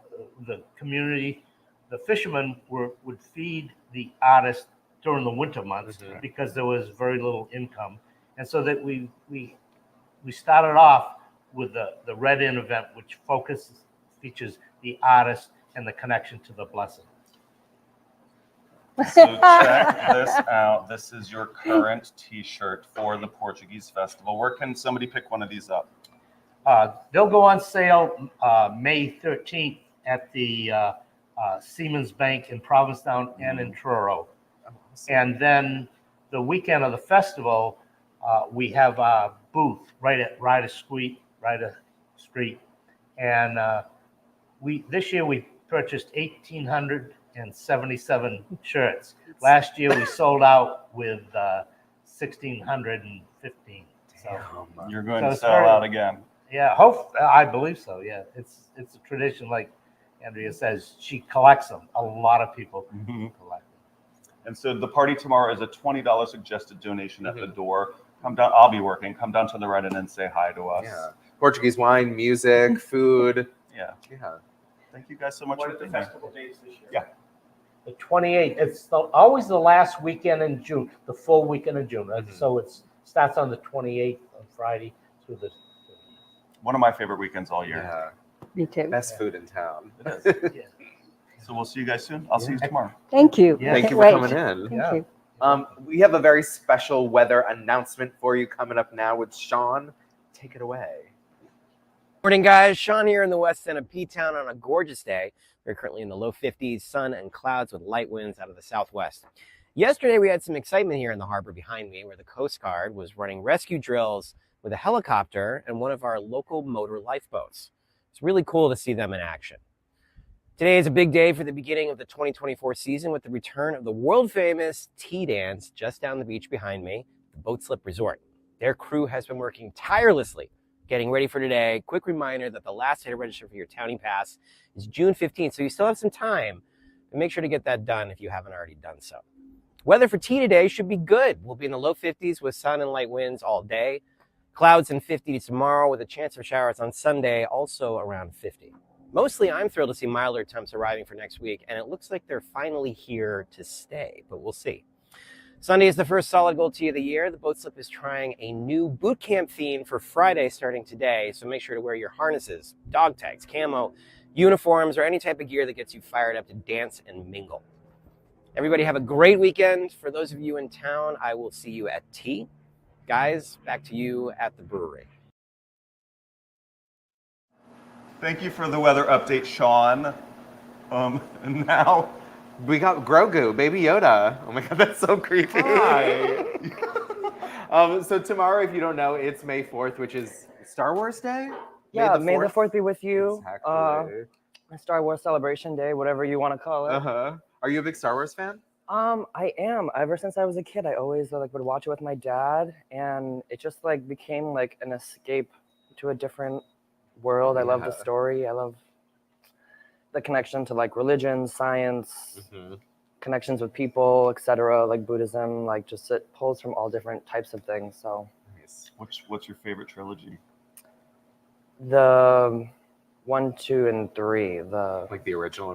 Speaker 5: the community. The fishermen would feed the artist during the winter months because there was very little income, and so that we started off with the Red Inn event, which features the artist and the connection to the Blessing.
Speaker 3: So check this out. This is your current T-shirt for the Portuguese Festival. Where can somebody pick one of these up?
Speaker 5: They'll go on sale May 13th at the Siemens Bank in Provincetown and in Truro. And then the weekend of the festival, we have a booth right at Ryder Street. And this year we purchased 1,877 shirts. Last year we sold out with 1,615. So
Speaker 3: you're going to sell out again.
Speaker 5: Yeah, I believe so. Yeah, it's a tradition. Like Andrea says, she collects them. A lot of people collect them.
Speaker 3: And so the party tomorrow is a $20 suggested donation at the door. Come down. I'll be working. Come down to the Red Inn and say hi to us.
Speaker 2: Yeah, Portuguese wine, music, food.
Speaker 3: Yeah. Thank you guys so much
Speaker 5: What
Speaker 3: for
Speaker 5: are the
Speaker 3: being here.
Speaker 5: festival dates this year?
Speaker 3: Yeah.
Speaker 5: The 28th. It's always the last weekend in June, the full weekend of June. So it starts on the 28th on Friday through the.
Speaker 3: One of my favorite weekends all year.
Speaker 2: Yeah.
Speaker 8: Me too.
Speaker 2: Best food in town.
Speaker 3: It is. So we'll see you guys soon. I'll see you tomorrow.
Speaker 8: Thank you.
Speaker 5: Yeah.
Speaker 2: Thank you for
Speaker 8: Wait.
Speaker 2: coming in.
Speaker 8: Thank you.
Speaker 2: We have a very special weather announcement for you coming up now with Sean. Take it away.
Speaker 12: Morning, guys. Sean here in the west end of P-Town on a gorgeous day. We're currently in the low 50s, sun and clouds with light winds out of the southwest. Yesterday, we had some excitement here in the harbor behind me where the Coast Guard was running rescue drills with a helicopter and one of our local motor lifeboats. It's really cool to see them in action. Today is a big day for the beginning of the 2024 season with the return of the world-famous Tea Dance just down the beach behind me, the Boat Slip Resort. Their crew has been working tirelessly getting ready for today. Quick reminder that the last day to register for your Townie Pass is June 15th, so you still have some time. And make sure to get that done if you haven't already done so. Weather for tea today should be good. We'll be in the low 50s with sun and light winds all day. Clouds and 50 tomorrow with a chance of showers on Sunday, also around 50. Mostly, I'm thrilled to see milder temps arriving for next week, and it looks like they're finally here to stay, but we'll see. Sunday is the first solid gold tee of the year. The Boat Slip is trying a new boot camp theme for Friday starting today, so make sure to wear your harnesses, dog tags, camo, uniforms, or any type of gear that gets you fired up to dance and mingle. Everybody have a great weekend. For those of you in town, I will see you at tea. Guys, back to you at the brewery.
Speaker 3: Thank you for the weather update, Sean. And now
Speaker 2: We got Grogu, Baby Yoda. Oh my God, that's so creepy.
Speaker 3: Hi.
Speaker 2: So tomorrow, if you don't know, it's May 4th, which is Star Wars Day?
Speaker 13: Yeah, May the 4th be with you.
Speaker 2: Exactly.
Speaker 13: Star Wars Celebration Day, whatever you want to call it.
Speaker 2: Uh-huh. Are you a big Star Wars fan?
Speaker 13: I am. Ever since I was a kid, I always would watch it with my dad, and it just became an escape to a different world. I love the story. I love the connection to religion, science, connections with people, etc. Like Buddhism, just it pulls from all different types of things. So,
Speaker 3: nice. What's your favorite trilogy?
Speaker 13: The 1, 2, and 3. The
Speaker 2: the original.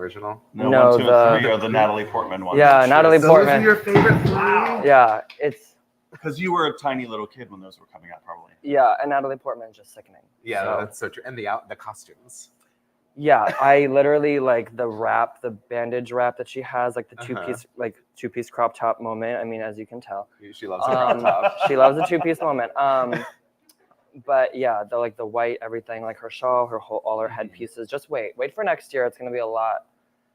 Speaker 3: No, 1, 2, and 3 are the Natalie Portman ones.
Speaker 13: Yeah, Natalie Portman.
Speaker 2: Those are your favorite? Wow.
Speaker 13: Yeah, it's
Speaker 3: because you were a tiny little kid when those were coming out, probably.
Speaker 13: Yeah, and Natalie Portman is just sickening.
Speaker 2: Yeah,
Speaker 13: so.
Speaker 2: That's so true. And the costumes.
Speaker 13: Yeah, I literally the bandage wrap that she has, the two-piece crop top moment. I mean, as you can tell,
Speaker 2: she loves the crop top.
Speaker 13: She loves the two-piece moment. But yeah, the white everything, her shawl, all her headpieces. Just wait for next year. It's gonna be a lot.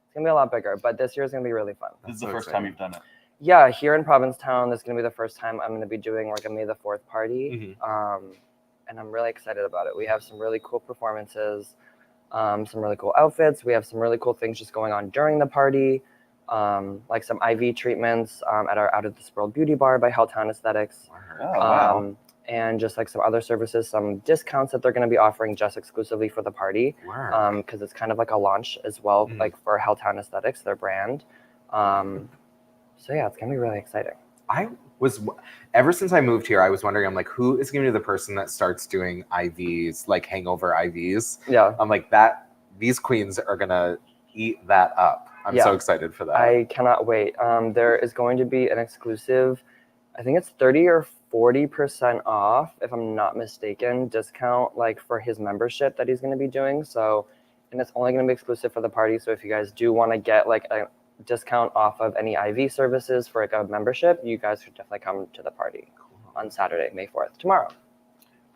Speaker 13: It's gonna be a lot bigger. But this year is gonna be really fun.
Speaker 3: This is the first time you've done it.
Speaker 13: Yeah, here in Provincetown, this is gonna be the first time I'm gonna be doing a May the 4th party. And I'm really excited about it. We have some really cool performances. Some really cool outfits. We have some really cool things just going on during the party, like some IV treatments at our Out of This World Beauty Bar by Helltown Aesthetics.
Speaker 3: Oh, wow.
Speaker 13: And just some other services, some discounts that they're going to be offering just exclusively for the party, because it's kind of a launch as well, for Helltown Aesthetics, their brand. So yeah, it's going to be really exciting.
Speaker 2: Ever since I moved here, I was wondering, I'm who is going to be the person that starts doing IVs, hangover IVs?
Speaker 13: Yeah.
Speaker 2: I'm these queens are going to eat that up. I'm so excited for that.
Speaker 13: I cannot wait. There is going to be an exclusive, I think it's 30 or 40% off, if I'm not mistaken, discount for his membership that he's going to be doing. So, and it's only going to be exclusive for the party. So if you guys do want to get a discount off of any IV services for a membership, you guys should definitely come to the party on Saturday, May 4th, tomorrow.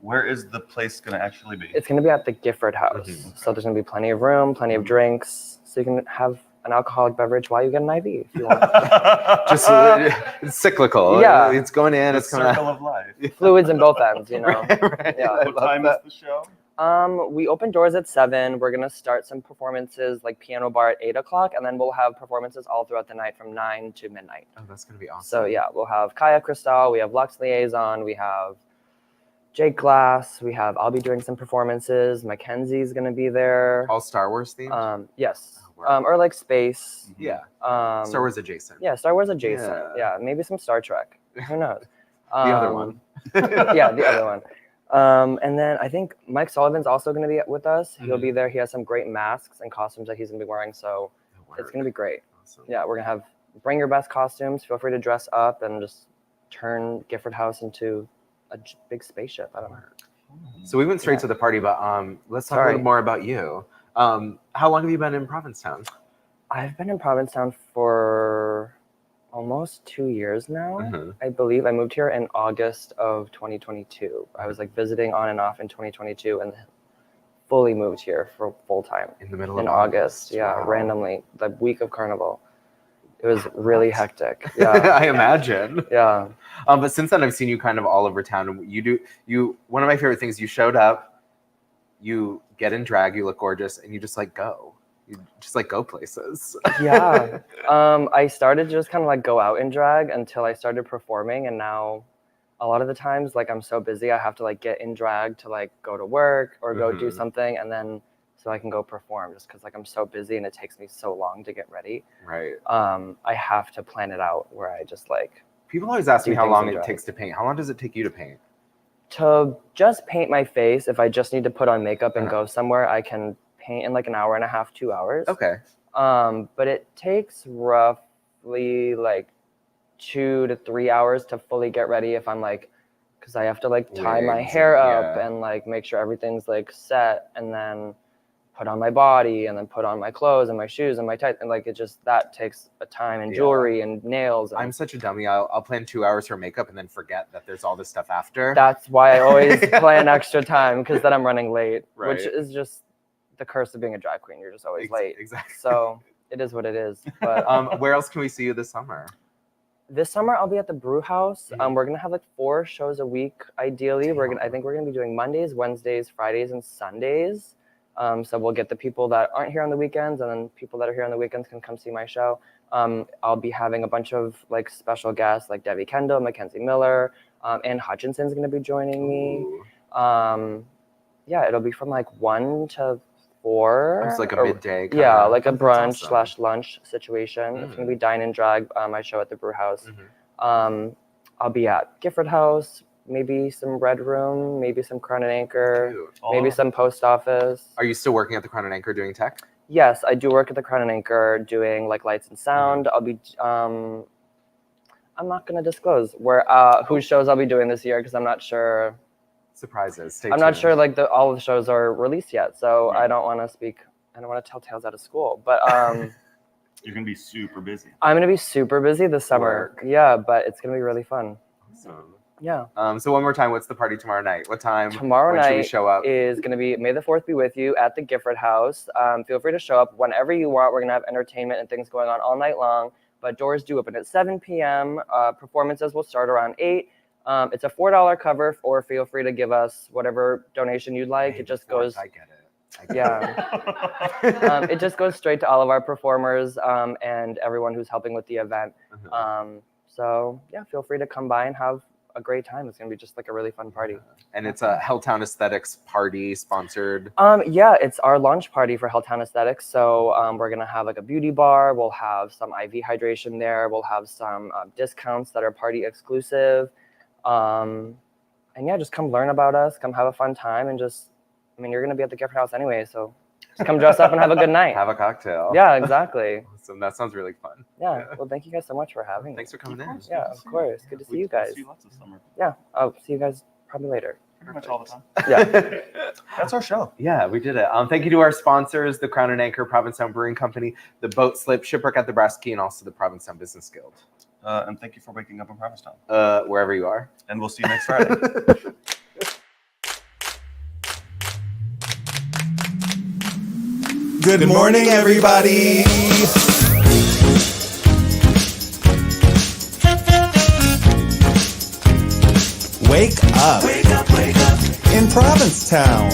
Speaker 3: Where is the place going to actually be?
Speaker 13: It's going to be at the Gifford House. So there's going to be plenty of room, plenty of drinks, so you can have an alcoholic beverage while you get an IV if you want.
Speaker 2: Just it's cyclical.
Speaker 13: Yeah,
Speaker 2: it's going in. It's coming out.
Speaker 3: Circle of life.
Speaker 13: Fluids in both ends,
Speaker 2: Right.
Speaker 13: Yeah.
Speaker 3: What time is the show?
Speaker 13: We open doors at 7. We're gonna start some performances piano bar at 8 o'clock, and then we'll have performances all throughout the night from 9 to midnight.
Speaker 2: Oh, that's gonna be awesome.
Speaker 13: So yeah, we'll have Kaya Cristal, we have Lux Liaison, we have Jake Glass, I'll be doing some performances. Mackenzie's gonna be there.
Speaker 2: All Star Wars themed?
Speaker 13: Yes. Or space.
Speaker 2: Yeah. Star Wars adjacent.
Speaker 13: Yeah, Star Wars adjacent. Yeah, maybe some Star Trek. Who knows?
Speaker 2: The other one.
Speaker 13: Yeah, the other one. And then I think Mike Sullivan's also going to be with us. He'll be there. He has some great masks and costumes that he's going to be wearing. So it's going to be great. Awesome. Yeah, we're going to bring your best costumes. Feel free to dress up and just turn Gifford House into a big spaceship. I don't know.
Speaker 2: So we went straight to the party, but let's talk a little more about you. How long have you been in Provincetown?
Speaker 13: I've been in Provincetown for almost 2 years now, I believe. I moved here in August of 2022. I was visiting on and off in 2022 and fully moved here for full time
Speaker 2: in the middle of
Speaker 13: August. Yeah, randomly, the week of Carnival. It was really hectic. Yeah,
Speaker 2: I imagine.
Speaker 13: Yeah.
Speaker 2: But since then, I've seen you kind of all over town. One of my favorite things, you showed up, you get in drag, you look gorgeous, and you just go. You just go places.
Speaker 13: Yeah. I started to just kind of go out in drag until I started performing, and now a lot of the times I'm so busy I have to get in drag to go to work or go do something, and then so I can go perform, just because I'm so busy and it takes me so long to get ready.
Speaker 2: Right.
Speaker 13: I have to plan it out where I just
Speaker 2: People always ask me how long it takes to paint. How long does it take you to paint?
Speaker 13: To just paint my face, if I just need to put on makeup and go somewhere, I can paint in like an hour and a half, 2 hours.
Speaker 2: Okay.
Speaker 13: But it takes roughly like 2 to 3 hours to fully get ready if I'm like, because I have to like tie my hair up and like make sure everything's like set, and then put on my body, and then put on my clothes and my shoes and my tights, and like it just, that takes a time, and jewelry and nails. And
Speaker 2: I'm such a dummy. I'll plan 2 hours for makeup and then forget that there's all this stuff after.
Speaker 13: That's why I always plan extra time, because then I'm running late,
Speaker 2: Right.
Speaker 13: which is just the curse of being a drag queen. You're just always late.
Speaker 2: Exactly.
Speaker 13: So it is what it is. But
Speaker 2: where else can we see you this summer?
Speaker 13: this summer I'll be at the Brew House. We're gonna have like 4 shows a week. Ideally, I think we're gonna be doing Mondays, Wednesdays, Fridays, and Sundays. So we'll get the people that aren't here on the weekends, and then people that are here on the weekends can come see my show. I'll be having a bunch of like special guests like Debbie Kendall, Mackenzie Miller, Ann Hutchinson's gonna be joining me. Yeah, it'll be from like 1 to 4.
Speaker 2: It's like a midday.
Speaker 13: Yeah, like a brunch / lunch situation. It's gonna be Dine and Drag, my show at the Brew House. I'll be at Gifford House, maybe some Red Room, maybe some Crown and Anchor, maybe some Post Office.
Speaker 2: Are you still working at the Crown and Anchor doing tech?
Speaker 13: Yes, I do work at the Crown and Anchor doing like lights and sound. I'll be I'm not gonna disclose whose shows I'll be doing this year, because I'm not sure.
Speaker 2: Surprises.
Speaker 13: I'm not sure like all of the shows are released yet, so I don't want to speak. I don't want to tell tales out of school, but
Speaker 3: you're gonna be super busy.
Speaker 13: I'm gonna be super busy this summer. Yeah, but it's gonna be really fun.
Speaker 2: Awesome.
Speaker 13: Yeah.
Speaker 2: So one more time, what's the party tomorrow night? What time?
Speaker 13: Tomorrow
Speaker 2: when should we
Speaker 13: night
Speaker 2: show up?
Speaker 13: is going to be May the 4th be with you at the Gifford House. Feel free to show up whenever you want. We're going to have entertainment and things going on all night long, but doors do open at 7 p.m. Performances will start around 8. It's a $4 cover, or feel free to give us whatever donation you'd like. It just goes.
Speaker 2: I get it.
Speaker 13: Yeah. It just goes straight to all of our performers and everyone who's helping with the event. So yeah, feel free to come by and have a great time. It's gonna be just like a really fun party.
Speaker 2: And it's a Helltown Aesthetics party sponsored.
Speaker 13: Yeah, it's our launch party for Helltown Aesthetics. So we're gonna have like a beauty bar. We'll have some IV hydration there. We'll have some discounts that are party exclusive. And yeah, just come learn about us. Come have a fun time, and you're gonna be at the Gifford House anyway, so just come dress up and have a good night.
Speaker 2: Have a cocktail.
Speaker 13: Yeah, exactly.
Speaker 2: Awesome. That sounds really fun.
Speaker 13: Yeah. Well, thank you guys so much for having me.
Speaker 2: Thanks for coming in.
Speaker 13: Yeah, of course. Good to see you guys.
Speaker 3: See you lots of summer.
Speaker 13: Yeah. I'll see you guys probably later.
Speaker 3: Pretty much all the time.
Speaker 13: Yeah.
Speaker 3: That's our show.
Speaker 2: Yeah, we did it. Thank you to our sponsors, the Crown and Anchor, Provincetown Brewing Company, the Boat Slip, Shipwreck at the Brass Key, and also the Provincetown Business Guild.
Speaker 3: And thank you for waking up in Provincetown.
Speaker 2: Wherever you are.
Speaker 3: And we'll see you next Friday.
Speaker 1: Good morning, everybody. Wake up. Wake up, wake up. In Provincetown.